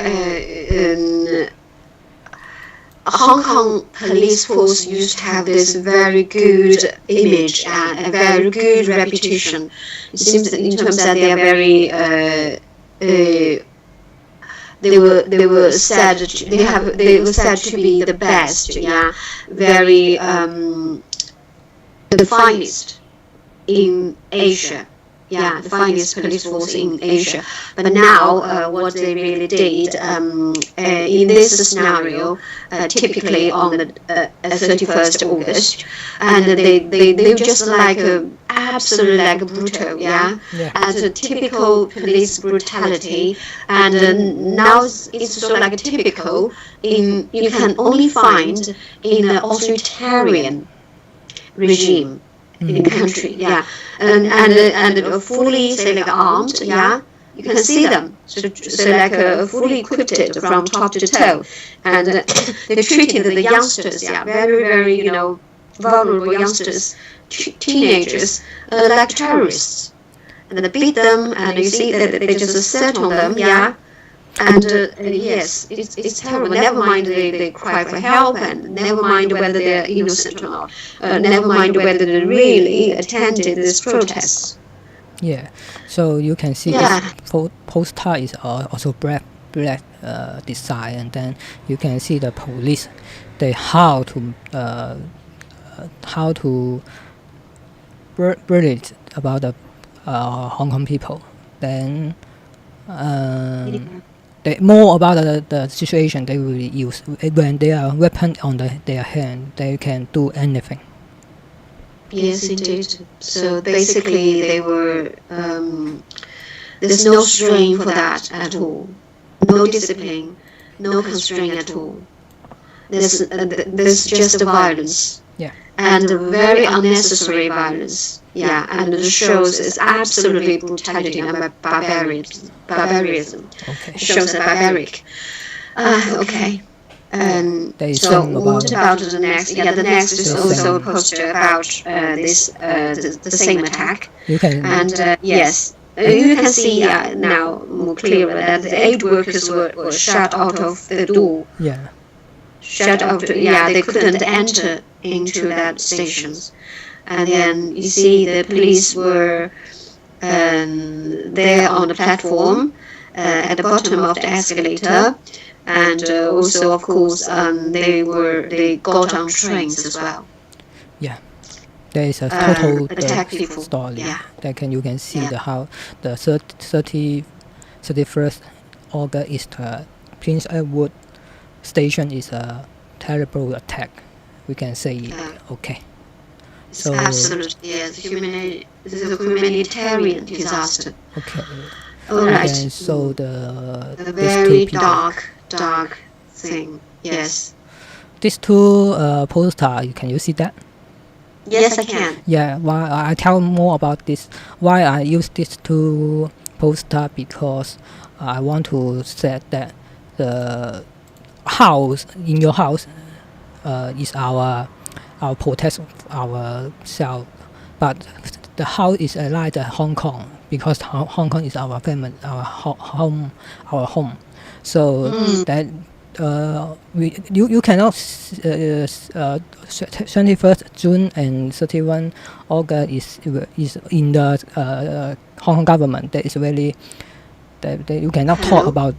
Hong Kong police force used to have this very good image and a very good reputation. It seems that in terms that they are very they were said to be the best, yeah, very the finest in Asia. Yeah, the finest police force in Asia. But now, what they really did in this scenario, typically on the 31st August, and they just like absolutely like brutal, yeah, as a typical police brutality. And now it's sort of like typical you can only find in an authoritarian regime in the country, yeah, and fully say like armed, yeah. You can see them, so like fully equipped from top to toe, and they treated the youngsters, yeah, very vulnerable youngsters, teenagers, like terrorists, and they beat them, and you see that they just set on them, yeah. And yes, it's terrible. Never mind they cry for help, and never mind whether they're innocent or not. Never mind whether they really attended this protest. Yeah, so you can see this postcard is also black design, and then you can see the police, they how to brilliant about the Hong Kong people. Then. More about the situation they will use when they are weapon on their hand, they can do anything. Yes, indeed. So basically, they were there's no strain for that at all, no discipline, no constraint at all. There's just violence. Yeah. And very unnecessary violence. Yeah, and it shows it's absolutely brutality and barbarism. Okay. It shows that barbaric. Okay. So what about the next? Yeah, the next is also a poster about this the same attack. You can. And yes. You can see now more clearly that the aid workers were shut out of the door. Yeah. Shut out. They couldn't enter into that stations. And then you see the police were there on the platform at the bottom of the escalator, and also of course they got on trains as well. Yeah, there is a total story. Yeah. That you can see how the 31st August is Prince Edward Station is a terrible attack. We can say okay. So absolutely, yes, this is a humanitarian disaster. Okay. All right. And so the very dark thing. Yes. These two posters, can you see that? Yes, I can. Yeah. Why I tell more about this? Why I use these two posters, because I want to say that the house in your house is our protect ourselves, but the house is like Hong Kong because Hong Kong is our family, our home, our home. So that you cannot 21st June and 31 August is in the Hong Kong government. That is really that you cannot talk about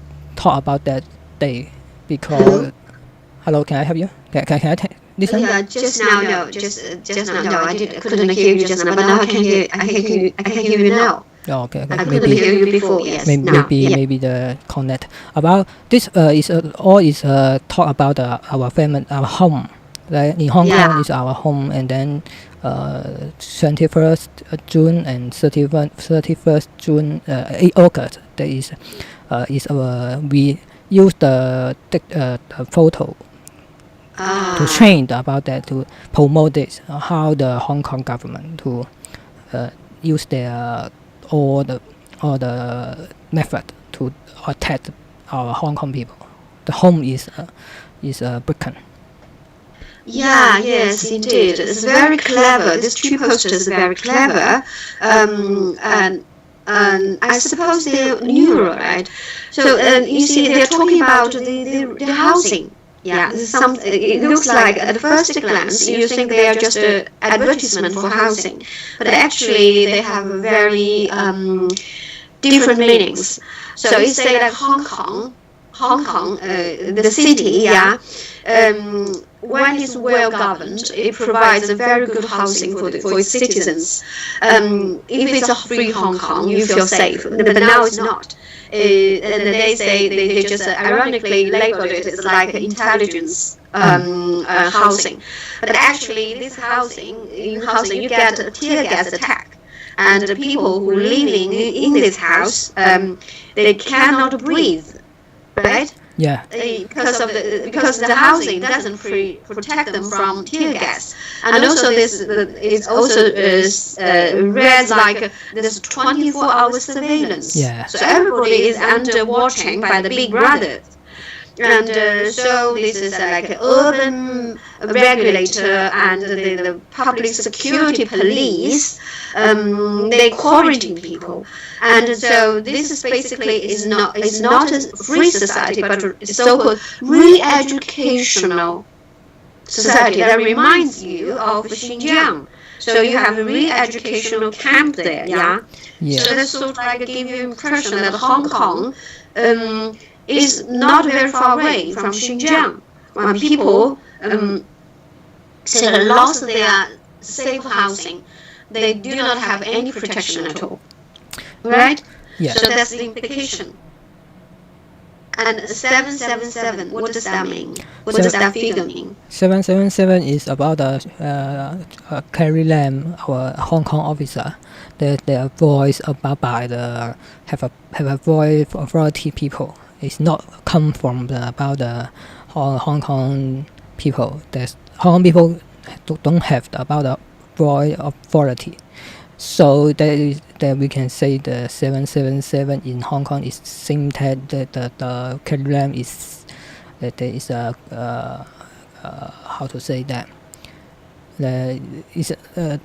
that day because. Hello, can I help you? Can I listen? Yeah, just now, no, just now, no, couldn't hear you just now, but now I can hear you now. Oh, okay. I couldn't hear you before. Yes, maybe the connect about this is all is talk about our family, our home. Like in Hong Kong is our home, and then 21st June and 31st June 8 August. That is our we use the photo. To train about that, to promote this, how the Hong Kong government to use their all the method to attack our Hong Kong people. The home is broken. Yeah, yes, indeed. It's very clever. These two posters are very clever. And I suppose they're new, right? So you see, they're talking about the housing. Yeah, it looks like at first glance you think they are just an advertisement for housing, but actually they have very different meanings. So you say like Hong Kong, the city, when it's well governed, it provides a very good housing for its citizens. If it's a free Hong Kong, you feel safe, but now it's not. And they say they just ironically labeled it as like intelligence housing, but actually this housing you get a tear gas attack, and the people who living in this house they cannot breathe, right? Yeah. Because the housing doesn't protect them from tear gas, and also this is also read like this 24-hour surveillance. Yeah. So everybody is under watching by the big brother. And so this is like an urban regulator and the public security police. They quarantine people, and so this is basically is not a free society, but a so-called re-educational society that reminds you of Xinjiang. So you have a re-educational camp there, yeah. So that's sort of like give you impression that Hong Kong is not very far away from Xinjiang. When people lost their safe housing, they do not have any protection at all, right? Yeah. So that's the implication. And 777, what does that mean? What does that figure mean? 777 is about Carrie Lam, our Hong Kong officer. Their voice about by the have a voice for authority people. It's not come from about the Hong Kong people. There's Hong Kong people don't have about the voice of authority. So that we can say the 777 in Hong Kong is same that the curriculum is that there is a how to say that is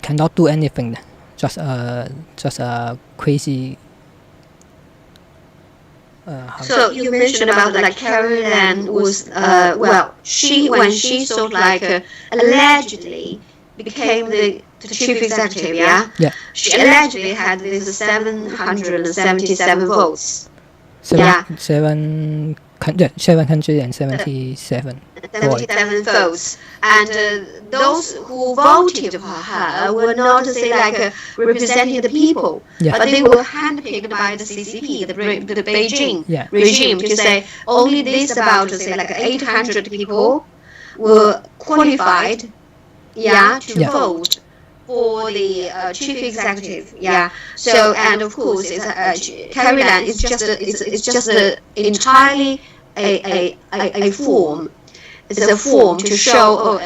cannot do anything, just a crazy. So you mentioned about like Carrie Lam was when she sort of like allegedly became the chief executive, yeah? Yeah. She allegedly had this 777 votes. 777 votes. And those who voted for her were not, say, like representing the people, but they were handpicked by the CCP, the Beijing regime, to say only this about, say, like 800 people were qualified, to vote for the chief executive, So, and of course, Carrie Lam is just entirely a form. It's a form to show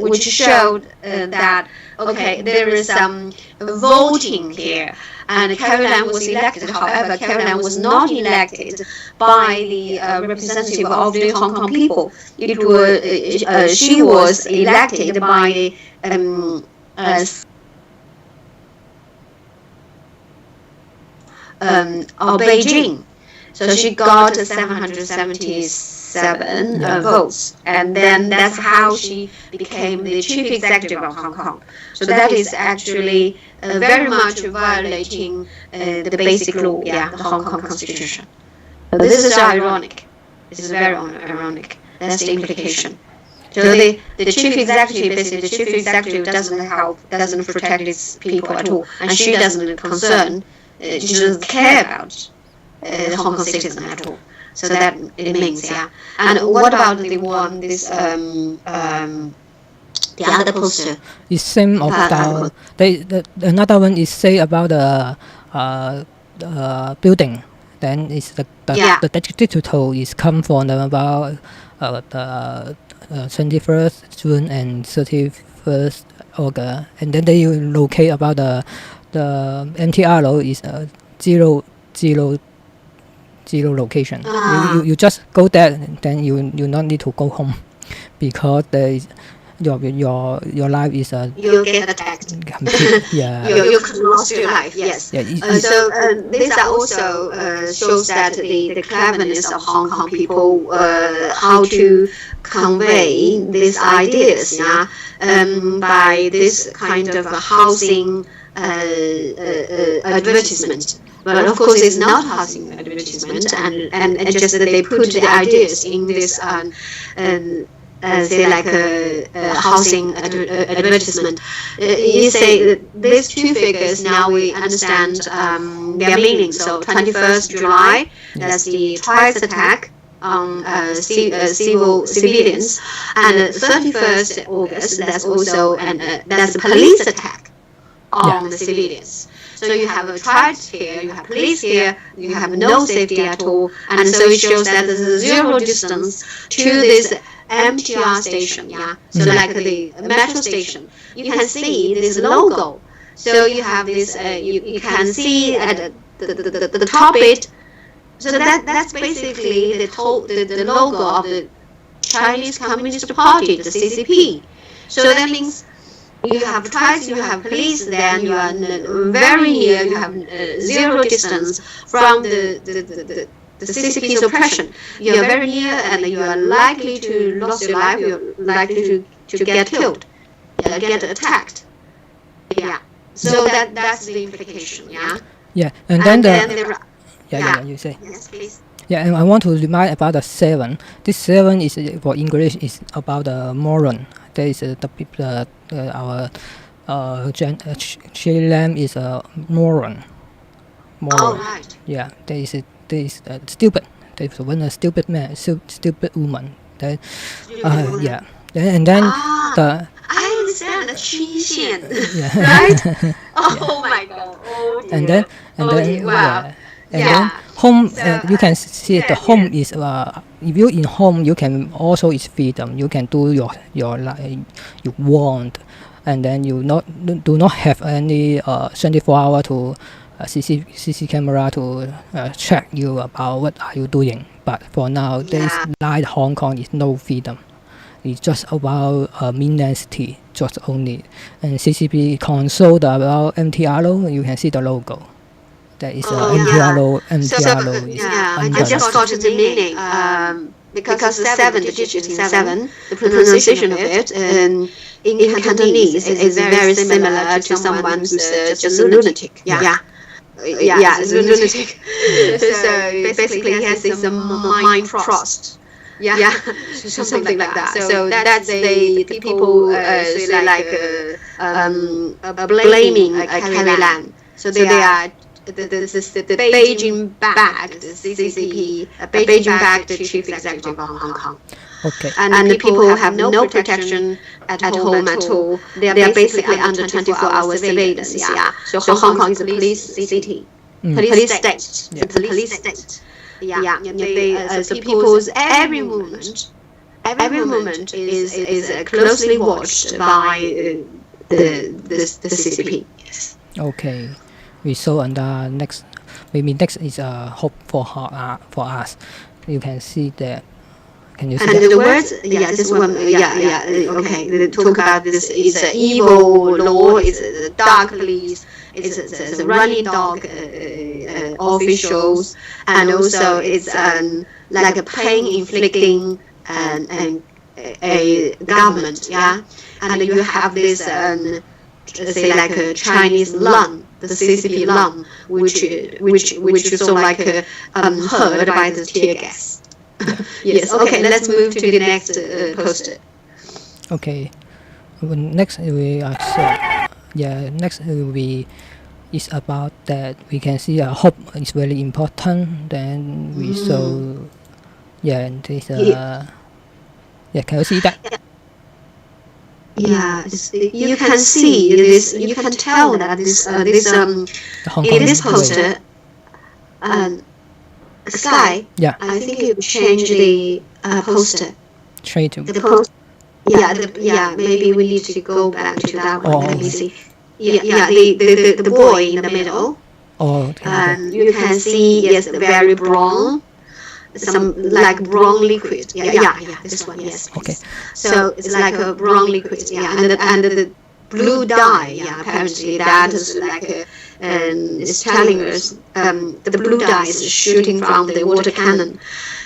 which showed that there is some voting here, and Carrie Lam was elected. However, Carrie Lam was not elected by the representative of the Hong Kong people. She was elected by of Beijing. So she got 777 votes, and then that's how she became the chief executive of Hong Kong. So that is actually very much violating the basic law, the Hong Kong Constitution. So this is ironic. This is very ironic. That's the implication. So the chief executive, basically the chief executive doesn't protect its people at all, and she doesn't she doesn't care about the Hong Kong citizen at all. So that it means, And what about the one, this the other poster? It's same of another one is say about the building. Then it's the digital is come from about the 21st June and 31st August, and then they locate about the MTR is zero location. You just go there, then you not need to go home because there is your life is you get attacked. Yeah. You could lose your life. Yes. Yeah, so this also shows that the cleverness of Hong Kong people, how to convey these ideas, by this kind of a housing advertisement. But of course, it's not housing advertisement, and just that they put the ideas in this say like a housing advertisement. You say these two figures, now we understand their meaning. So 21st July, that's the twice attack on civilians, and 31st August, that's also that's a police attack on the civilians. So you have a tribes here, you have police here, you have no safety at all, and so it shows that there's a zero distance to this MTR station, So like the metro station, you can see this logo. So you have this, you can see at the top it. So that's basically the logo of the Chinese Communist Party, the CCP. So that means you have tribes, you have police, then you are very near, you have zero distance from the CCP's oppression. You are very near, and you are likely to lose your life, you're likely to get killed, get attacked. So that's the implication, and then you say. Yes, please. Yeah, and I want to remind about the 7. This 7 is for English is about the moron. There is the people our Chilam is a moron. Oh, right. Yeah, there is stupid. There's one stupid man, stupid woman. Then, and then the. I understand the 曲线, right? Oh my God! Oh dear. And then wow. Then home, you can see the home is if you in home, you can also is freedom. You can do your life you want, and then you do not have any 24 hour to CC camera to check you about what are you doing. But for now, there is like Hong Kong is no freedom. It's just about city, just only. And CCP console about MTR, you can see the logo. That is MTR logo. I just got the meaning because the 7, the digit in 7, the pronunciation of it in Cantonese is very similar to someone who's just a lunatic. It's a lunatic. So basically, he has this mind frost. Something like that. So that's the people say like blaming Carrie Lam. So they are the Beijing-backed CCP, Beijing-backed chief executive of Hong Kong. Okay. And the people have no protection at home at all. They are basically under 24-hour surveillance. So Hong Kong is a police city, police state. It's a police state. So people's every movement is closely watched by the CCP. Yes. Okay. We saw on the next is hope for us. You can see that Can you see And that? the words, this one, okay. They talk about this. It's an evil law. It's a dark police. It's a running dog officials, and also it's like a pain inflicting and a government. Yeah, and you have this say like a Chinese lung, the CCP lung, which is so like heard by the tear gas. Yes. Okay. Let's move to the next poster. Okay. Next we next will be is about that we can see hope is very important. Then we saw this can you see that? Yeah, you can see this. You can tell that this in this poster, Sky. Yeah. I think you change the poster. Straight to The post. Yeah. Maybe we need to go back to that one. Let me see. Yeah. The boy in the middle. And you can see very brown. Some like brown liquid. Yeah. This one, yes. Okay. So it's like a brown liquid. Yeah, and the blue dye. Yeah, apparently that is like it's telling us the blue dye is shooting from the water cannon,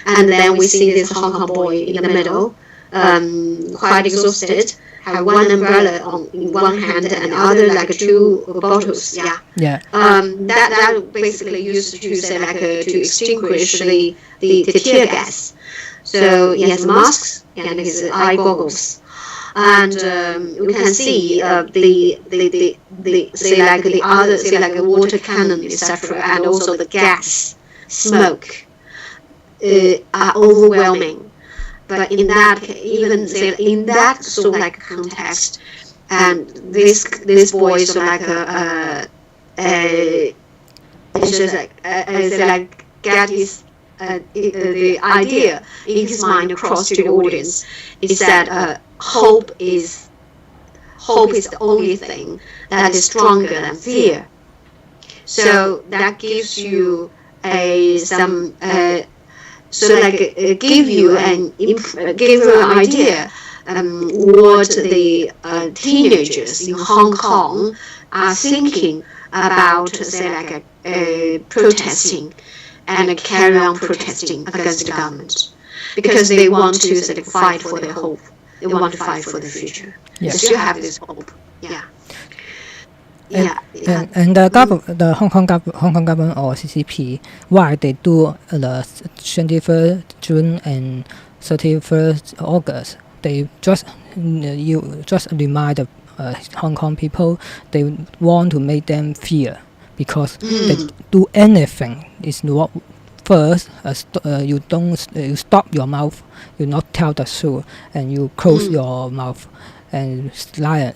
and then we see this Hong Kong boy in the middle, quite exhausted. Have one umbrella in one hand and other like two bottles. Yeah. That basically used to say like to extinguish the tear gas. So he has masks and his eye goggles, and you can see the say like the other say like a water cannon etc. and also the gas smoke are overwhelming. But in that, even say in that sort of like context, and this boy is like it's just like get his the idea in his mind across to the audience is that hope is the only thing that is stronger than fear. So that gives you some. So like give you an idea what the teenagers in Hong Kong are thinking about, say like protesting and carry on protesting against the government, because they want to sort of fight for their hope. They want to fight for the future. They still have this hope. And the Hong Kong government or CCP, why they do the 21st June and 31st August? They just remind the Hong Kong people. They want to make them fear, because they do anything is not first. You stop your mouth. You not tell the truth, and you close your mouth and lie.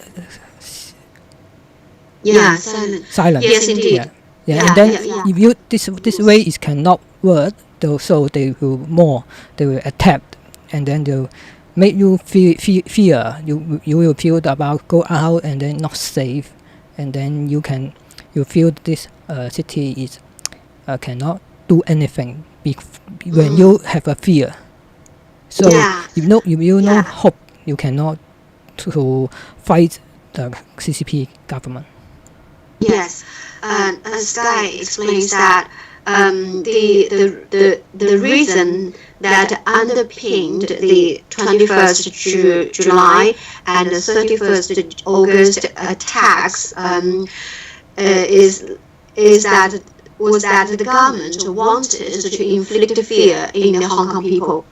Silence. Yes, indeed. And then if you this way it cannot work, so they will attack, and then they'll make you fear. You will feel about go out and then not safe, and then you feel this city is cannot do anything when you have a fear. So if you know hope, you cannot to fight the CCP government. Yes, and Sky explains that the reason that underpinned the 21st July and the 31st August attacks is that the government wanted to inflict fear in the Hong Kong people.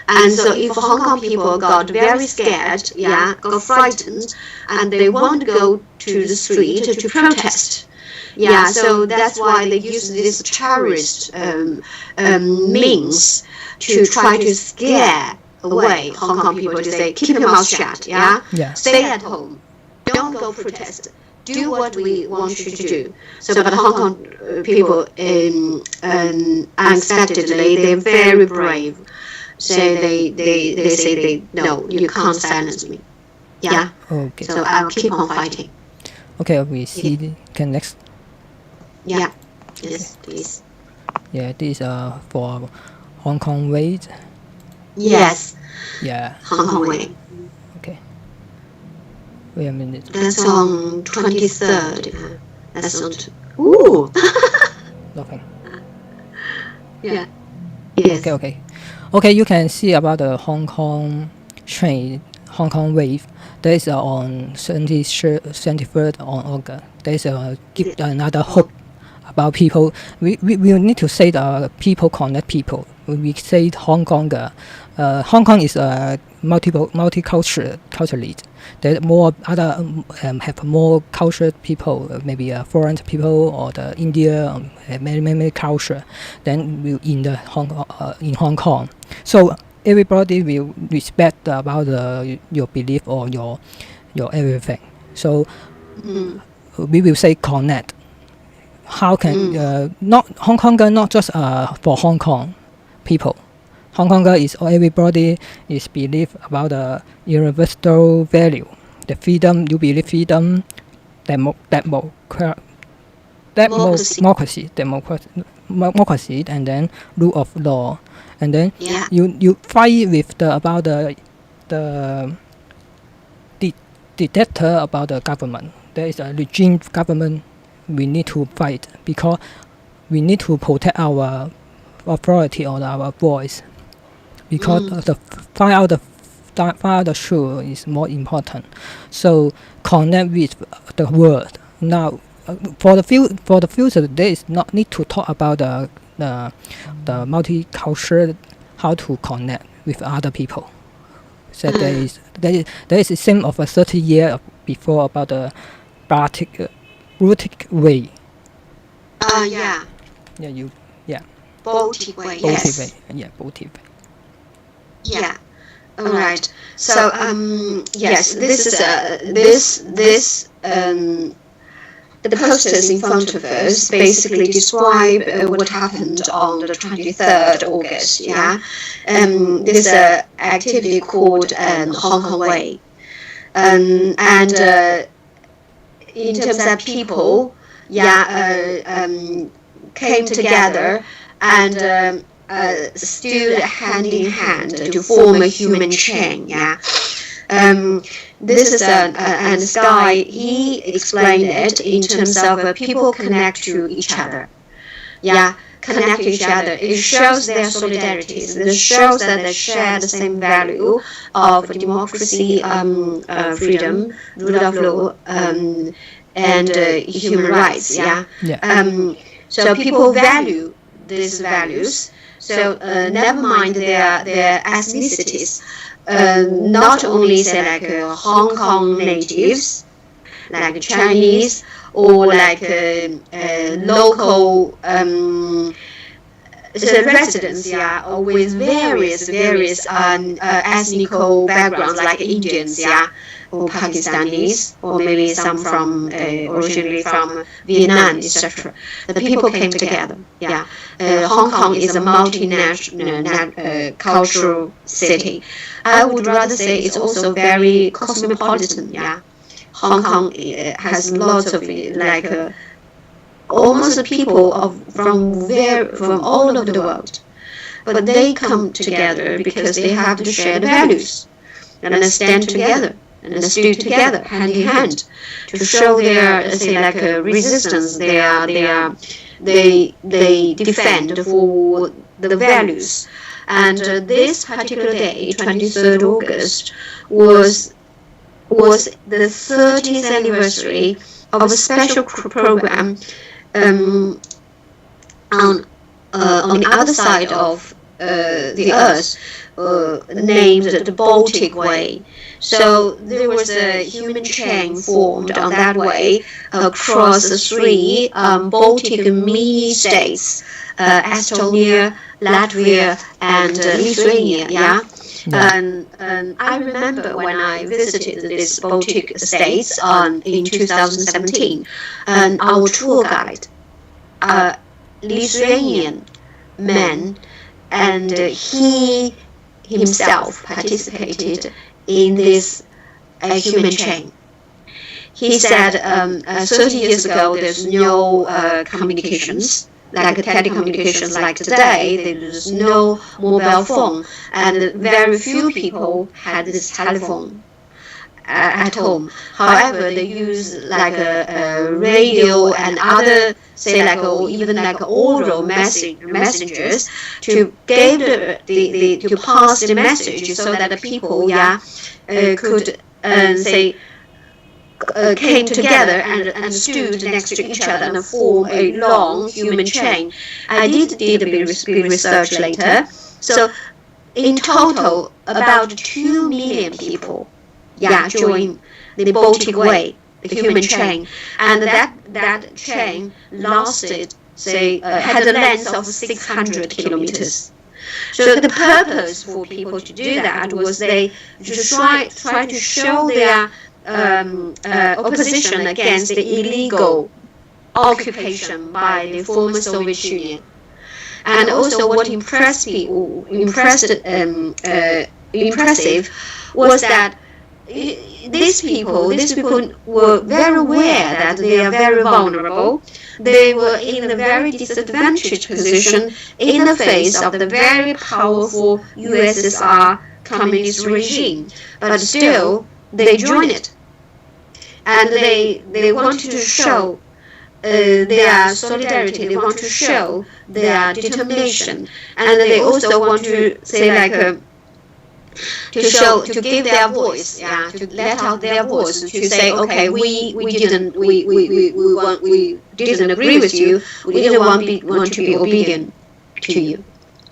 And so if Hong Kong people got very scared, got frightened, and they won't go to the street to protest. So that's why they use this terrorist means to try to scare away Hong Kong people, to say, keep your mouth shut, stay at home, don't go protest, do what we want you to do. So but Hong Kong people unexpectedly, they're very brave. So they say no, you can't silence me. Okay. So I'll keep on fighting. Okay, we see. Can next. Yes, please. This is for Hong Kong rate. Yes, Yeah. Hong Kong Way. Okay. Wait a minute. That's on 23rd. That's not. Ooh. Nothing. Yeah. Yes. Okay, you can see about the Hong Kong train, Hong Kong wave. There is on 23rd on August. There is give another hope about people. We need to say the people connect people. When we say Hong Kong, Hong Kong is a multicultural. There more other have more cultured people, maybe foreign people or the India, have many culture. Then will in Hong Kong. So everybody will respect about your belief or your everything. So we will say connect. How can not Hong Konger not just for Hong Kong people. Hong Konger is everybody is believe about the universal value, the freedom. You believe freedom, democracy, and then rule of law, and then you fight with the about the dictator about the government. There is a regime government. We need to fight because we need to protect our authority or our voice, because the find out the truth is more important. So connect with the world. Now for the future, there is not need to talk about the multicultural, how to connect with other people. So there is a same of a 30 year before about the Baltic way. Yeah. Baltic Way. Baltic Yes. way. Yeah, Baltic way. Yeah. All right. So yes, this is the posters in front of us basically describe what happened on the 23rd August. Yeah. This activity called Hong Kong Way. And in terms of people, came together and stood hand in hand to form a human chain. Yeah. This is and Sky, he explained it in terms of people connect to each other. Yeah, connect to each other. It shows their solidarities. It shows that they share the same value of democracy, freedom, rule of law, and human rights. Yeah. So people value these values. So never mind their ethnicities. Not only say like Hong Kong natives, like Chinese, or like local residents, or with various ethnical backgrounds, like Indians, or Pakistanis, or maybe some from originally from Vietnam, etc. The people came together. Hong Kong is a multinational cultural city. I would rather say it's also very cosmopolitan. Hong Kong has lots of almost people from all over the world, but they come together because they have to share the values and stand together and stood together hand in hand to show their resistance. They defend for the values. And this particular day, 23rd August, was the 30th anniversary of a special program on the other side of the earth, named the Baltic Way. So there was a human chain formed on that way across the three Baltic mini states, Estonia, Latvia, and Lithuania. And I remember when I visited these Baltic states in 2017, and our tour guide, Lithuanian man, and he himself participated in this human chain. He said 30 years ago there's no communications, like telecommunications like today. There's no mobile phone, and very few people had this telephone at home. However, they use like a radio and other, say like even like oral messengers to give the to pass the message so that the people could say came together and stood next to each other and form a long human chain. I did research later. So in total, about 2 million people join the Baltic Way, the human chain, and that chain lasted, say, had a length of 600 kilometers. So the purpose for people to do that was they just try to show their opposition against the illegal occupation by the former Soviet Union. And also, what impressive was that these people were very aware that they are very vulnerable. They were in a very disadvantaged position in the face of the very powerful USSR communist regime, but still they joined it, and they wanted to show their solidarity. They want to show their determination, and they also want to say like to give their voice, to let out their voice, to say, okay, we didn't agree with you, we didn't want to be obedient to you.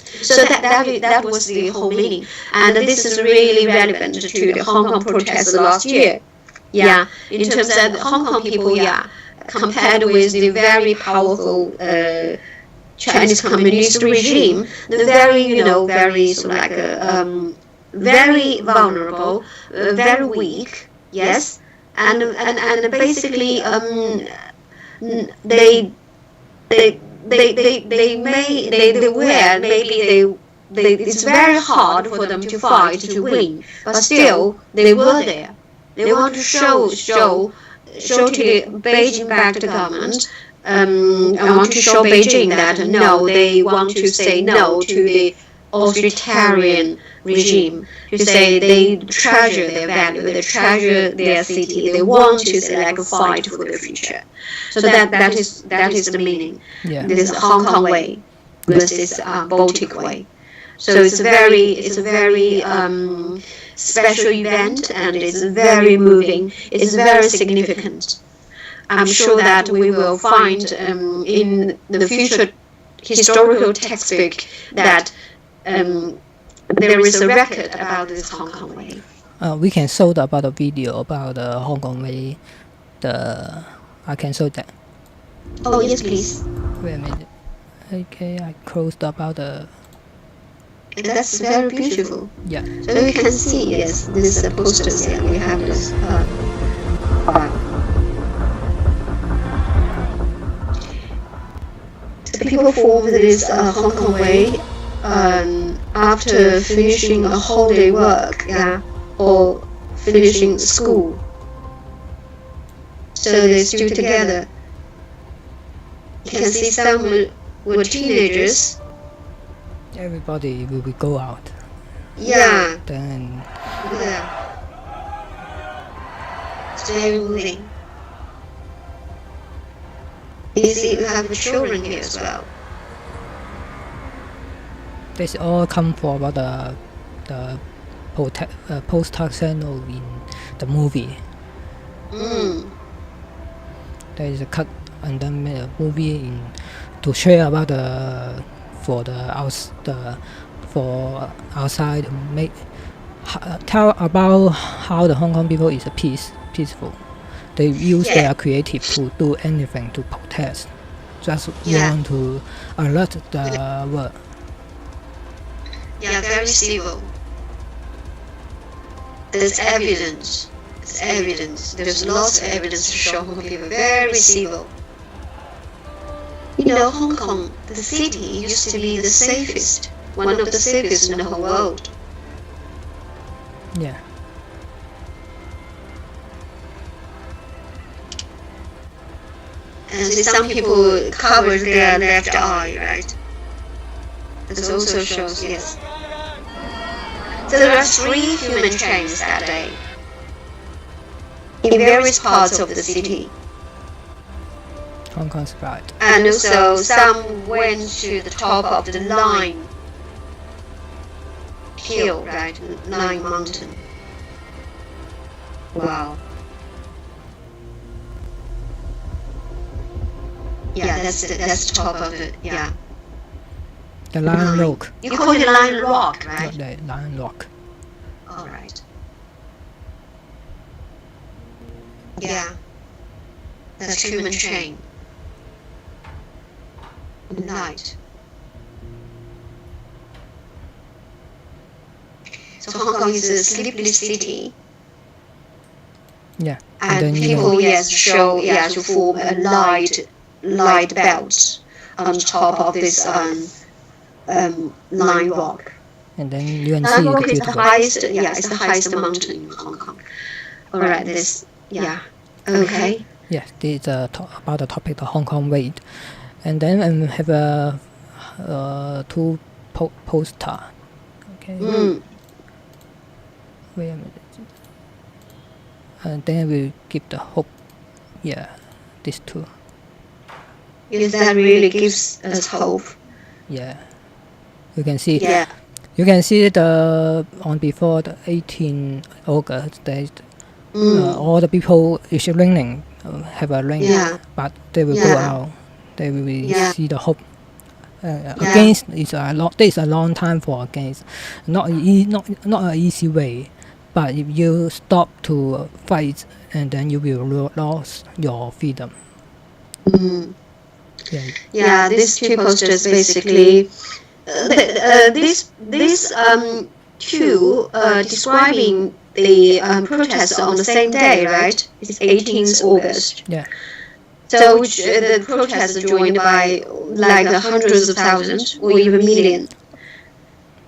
So that was the whole meaning, and this is really relevant to the Hong Kong protests last year. In terms of the Hong Kong people, compared with the very powerful Chinese communist regime, the very very sort of like very vulnerable, very weak, yes, and basically it's very hard for them to fight to win, but still they were there. They want to show to the Beijing-backed government, I want to show Beijing that no, they want to say no to the authoritarian regime, to say they treasure their value, they treasure their city, they want to say like fight for the future. So that is the meaning. This Hong Kong way versus Baltic way. So it's a very special event, and it's very moving. It's very significant. I'm sure that we will find in the future historical textbook that there is a record about this Hong Kong way. We can show about the video about the Hong Kong way. I can show that. Oh yes, please. Wait a minute. Okay, I closed about the. That's very beautiful. Yeah. So you can see, yes, this posters here. We have this. The people form this Hong Kong way after finishing a whole day work, or finishing school. So they stood together. You can see some were teenagers. Everybody will go out. Then. It's very moving. You see, you have children here as well. This all come from about the post-talk channel in the movie. There is a cut and then made a movie to share about for outside to make tell about how the Hong Kong people is peaceful. They use their creative to do anything to protest. Just want to alert the world. Very civil. There's evidence. There's lots of evidence to show Hong Kong people very civil. Hong Kong, the city, used to be the safest, one of the safest in the whole world. And some people covered their left eye, right? This also shows, yes. So there are 3 human chains that day in various parts of the city. Hong Kong's right. And also some went to the top of the Line Hill, right? Line Mountain. Wow. Yeah, that's the top of it. Yeah. The Lion Rock. You call it Lion Rock, Not right? the Lion Rock. All right. Yeah. That's human chain. Night. So Hong Kong is a sleepless city. Yeah. And then people, yes, show, to form a light belt on top of this Line Rock. And then you can Line see Rock the is the beautiful. highest, it's the highest mountain in Hong Kong. All right, okay. Yes, this is about the topic of Hong Kong weight. And then have a 2 poster. Okay. Wait a minute. And then we give the hope. Yeah, these 2. Because that really gives us hope. Yeah. You can see. Yeah. You can see the on before the 18 August. All the people is raining, have a rain, but they will go out. They will see the hope. Against is a lot. There is a long time for against, not an easy way, but if you stop to fight, and then you will lose your freedom. Yeah, these 2 posters basically. These 2 describing the protests on the same day, right? It's 18th August. Yeah. So which the protests are joined by like hundreds of thousands or even million.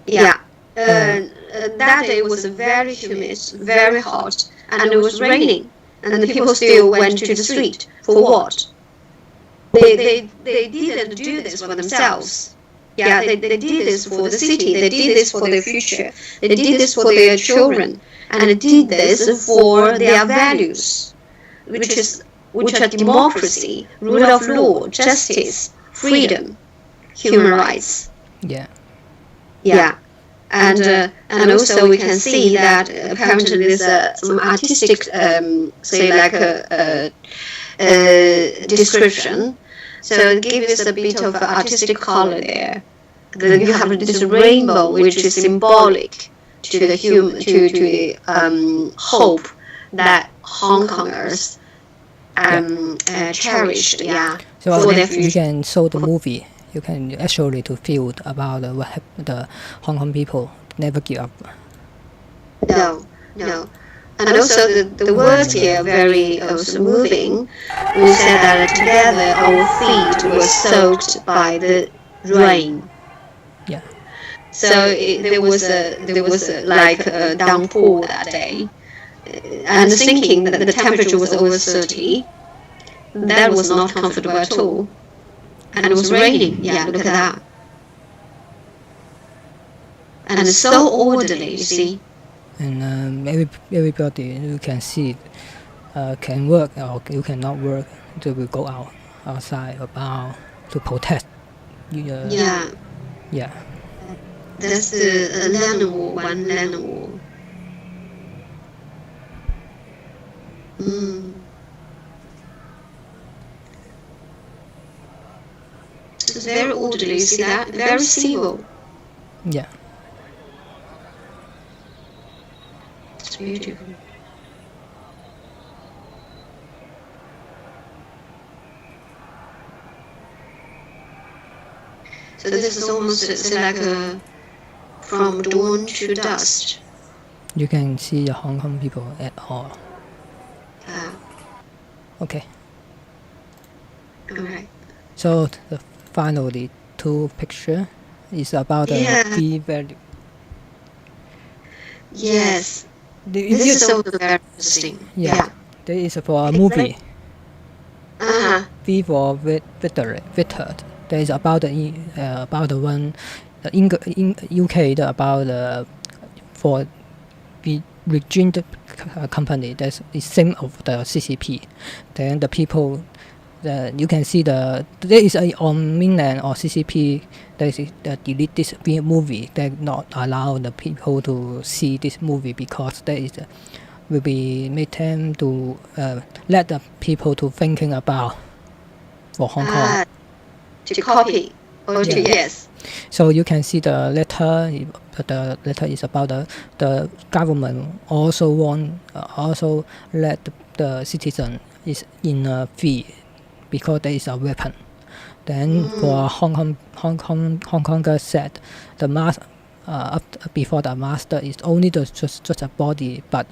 Yeah. That day was very humid, very hot, and it was raining, and the people still went to the street. For what? They didn't do this for themselves. Yeah, they did this for the city. They did this for their future. They did this for their children, and they did this for their values, which are democracy, rule of law, justice, freedom, human rights. Yeah. Yeah. And also we can see that apparently there's some artistic, say like a description. So it gives us a bit of artistic color there. Then you have this rainbow, which is symbolic to the hope that Hong Kongers cherished. So for their you future. can show the movie. You can actually to feel about what happened. The Hong Kong people never give up. No. And also the words here are very also moving. We said that together our feet were soaked by the rain. Yeah. So there was like a downpour that day, and thinking that the temperature was over 30, that was not comfortable at all. And it was raining. Yeah, look at that. And it's so orderly, you see. And everybody you can see can work or you cannot work. They will go outside about to protest. Yeah. That's the land war, one land war. So it's very orderly, you see that? Very civil. Yeah. It's beautiful. So this is almost like from dawn to dusk. You can see the Hong Kong people at all. Okay. Alright. So finally, 2 picture is about the key value. Yes. This is also very interesting. Yeah. This is for a movie. V for Victor. There is about the one in UK about for the region company that is same of the CCP. Then the people, you can see there is on mainland or CCP. There is delete this movie. They not allow the people to see this movie because there is will be make them to let the people to thinking about for Hong Kong to copy or to yes. So you can see the letter. The letter is about the government also let the citizen is in a fee because there is a weapon. Then for Hong Kong said the master before the master is only just a body, but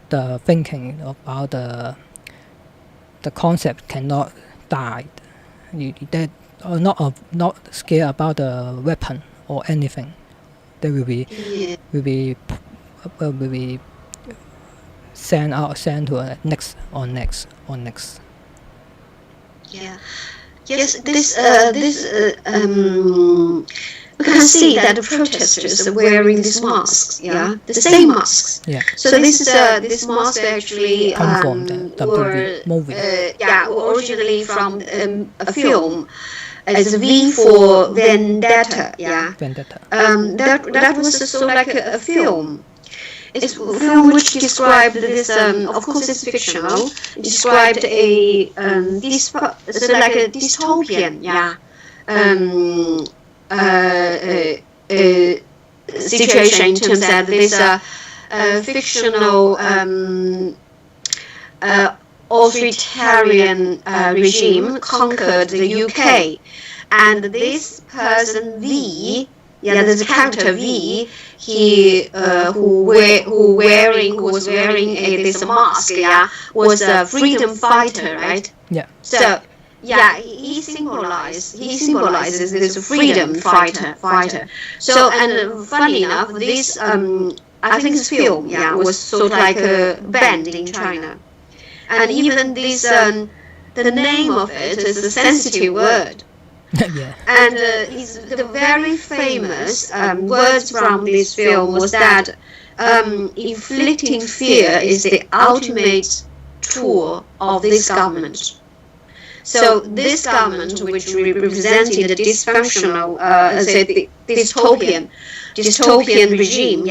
the thinking about the concept cannot die. They are not scared about the weapon or anything. They will be sent to a next. Yeah. Yes, we can see that the protesters are wearing these masks, the same masks. Yeah. So this mask actually come from the movie. Were originally from a film as V for Vendetta. Vendetta. That was so like a film. It's a film which described this. Of course, it's fictional. It described a dystopian, situation in terms that this fictional authoritarian regime conquered the UK, and this person V. There's a character V. He who was wearing this mask. Was a freedom fighter, right? Yeah. So he symbolizes this freedom fighter. So and funny enough, this I think this film was sort of like banned in China, and even this the name of it is a sensitive word. Yeah. And the very famous words from this film was that inflicting fear is the ultimate tool of this government. So this government, which represented the dysfunctional, the dystopian regime,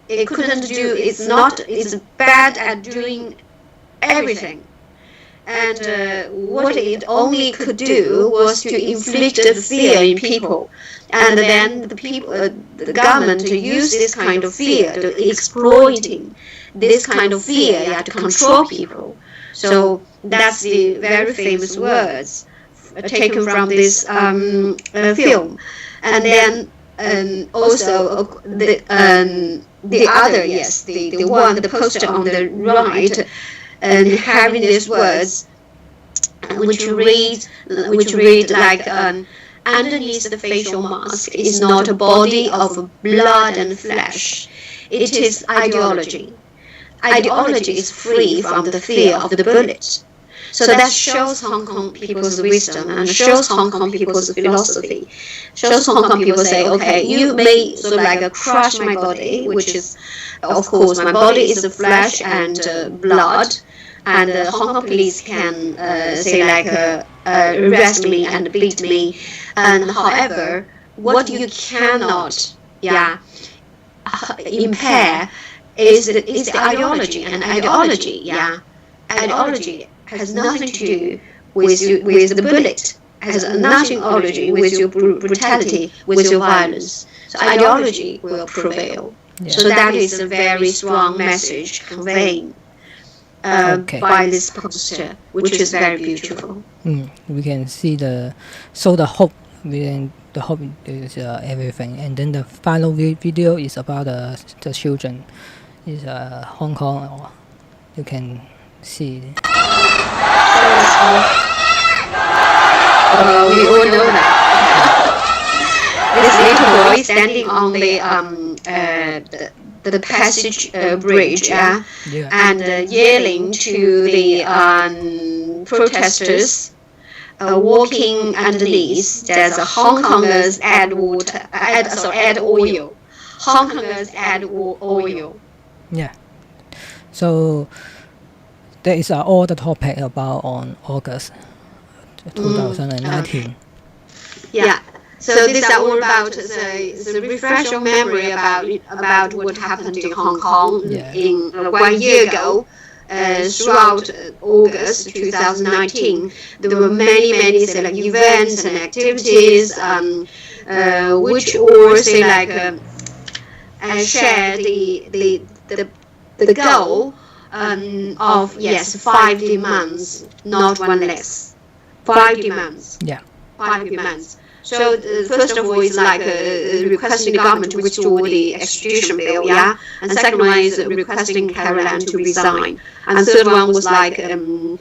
it couldn't do. It's bad at doing everything. And what it only could do was to inflict the fear in people, and then the government to use this kind of fear, to exploiting this kind of fear, to control people. So that's the very famous words taken from this film, and then also the poster on the right. And having these words, which read like underneath the facial mask is not a body of blood and flesh. It is ideology. Ideology is free from the fear of the bullet. So that shows Hong Kong people's wisdom and shows Hong Kong people's philosophy. Shows Hong Kong people say, okay, you may sort of like crush my body, which is, of course, my body is flesh and blood. And Hong Kong police can say like arrest me and beat me. And however, what you cannot impair is the ideology. And ideology has nothing to do with the bullet. Has nothing to do with your brutality, with your violence. So ideology will prevail. Yeah. So that is a very strong message conveying by this poster, which is very beautiful. We can see the hope within the hope is everything, and then the final video is about the children. Is Hong Kong. You can see. We all know that. This little boy standing on the passage bridge, and yelling to the protesters walking underneath. There's a Hong Kongers add oil. Hong Kongers add oil. Yeah. So that is all the topic about on August 2019. Yeah. So these are all about the refresh of memory about what happened in Hong Kong in 1 year ago. Throughout August 2019, there were many events and activities which all share the goal of 5 demands, not one less. 5 demands. Yeah. 5 demands. So first of all is requesting the government to withdraw the extradition bill, and second one is requesting Caroline to resign, and third one was to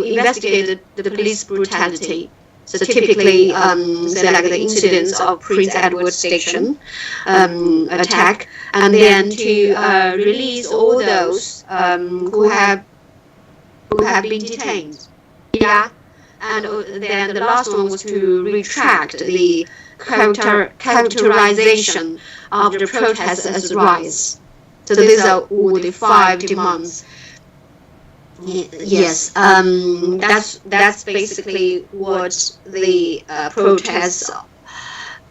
investigate the police brutality. So typically, the incidents of Prince Edward Station attack, and then to release all those who have been detained. And then the last one was to retract the characterization of the protests as riots. So these are all the 5 demands. Yes, that's basically what the protests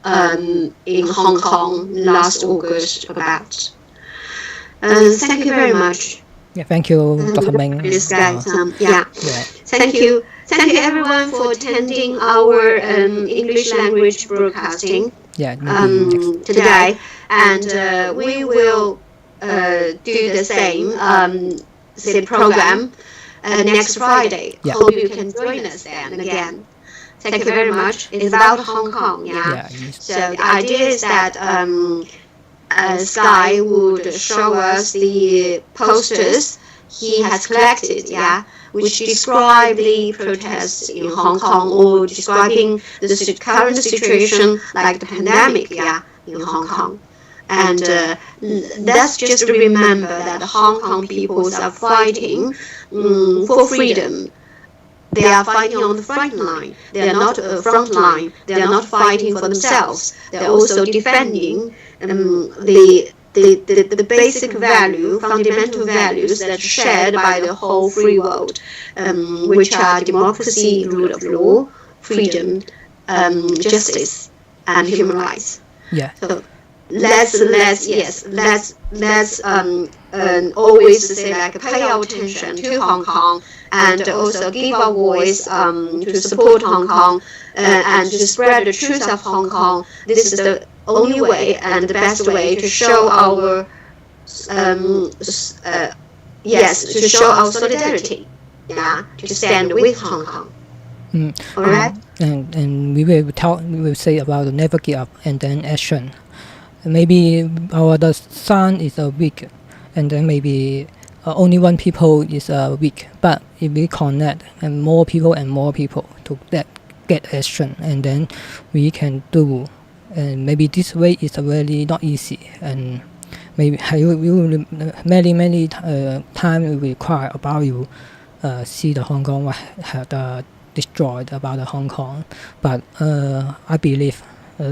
in Hong Kong last August about. Thank you very much. Yeah, thank you, Dr. Ming. Thank you. Thank you everyone for attending our English language broadcasting today. And we will do the same program next Friday. Hope you can join us then again. Thank you very much. It's about Hong Kong, So the idea is that Sky would show us the posters he has collected, which describe the protests in Hong Kong or describing the current situation like the pandemic, in Hong Kong. And let's just remember that Hong Kong peoples are fighting for freedom. They are fighting on the front line. They are not front line. They are not fighting for themselves. They are also defending the basic value, fundamental values that are shared by the whole free world, which are democracy, rule of law, freedom, justice, and human rights. So let's always say pay our attention to Hong Kong and also give our voice to support Hong Kong and to spread the truth of Hong Kong. This is the only way and the best way to show our to show our solidarity, to stand with Hong Kong. All right. And we will say about never give up and then action. Maybe the sun is weak, and then maybe only one people is weak. But if we connect and more people to get action, and then we can do. And maybe this way is really not easy, and maybe many time will require about you see the Hong Kong what have destroyed about the Hong Kong. But I believe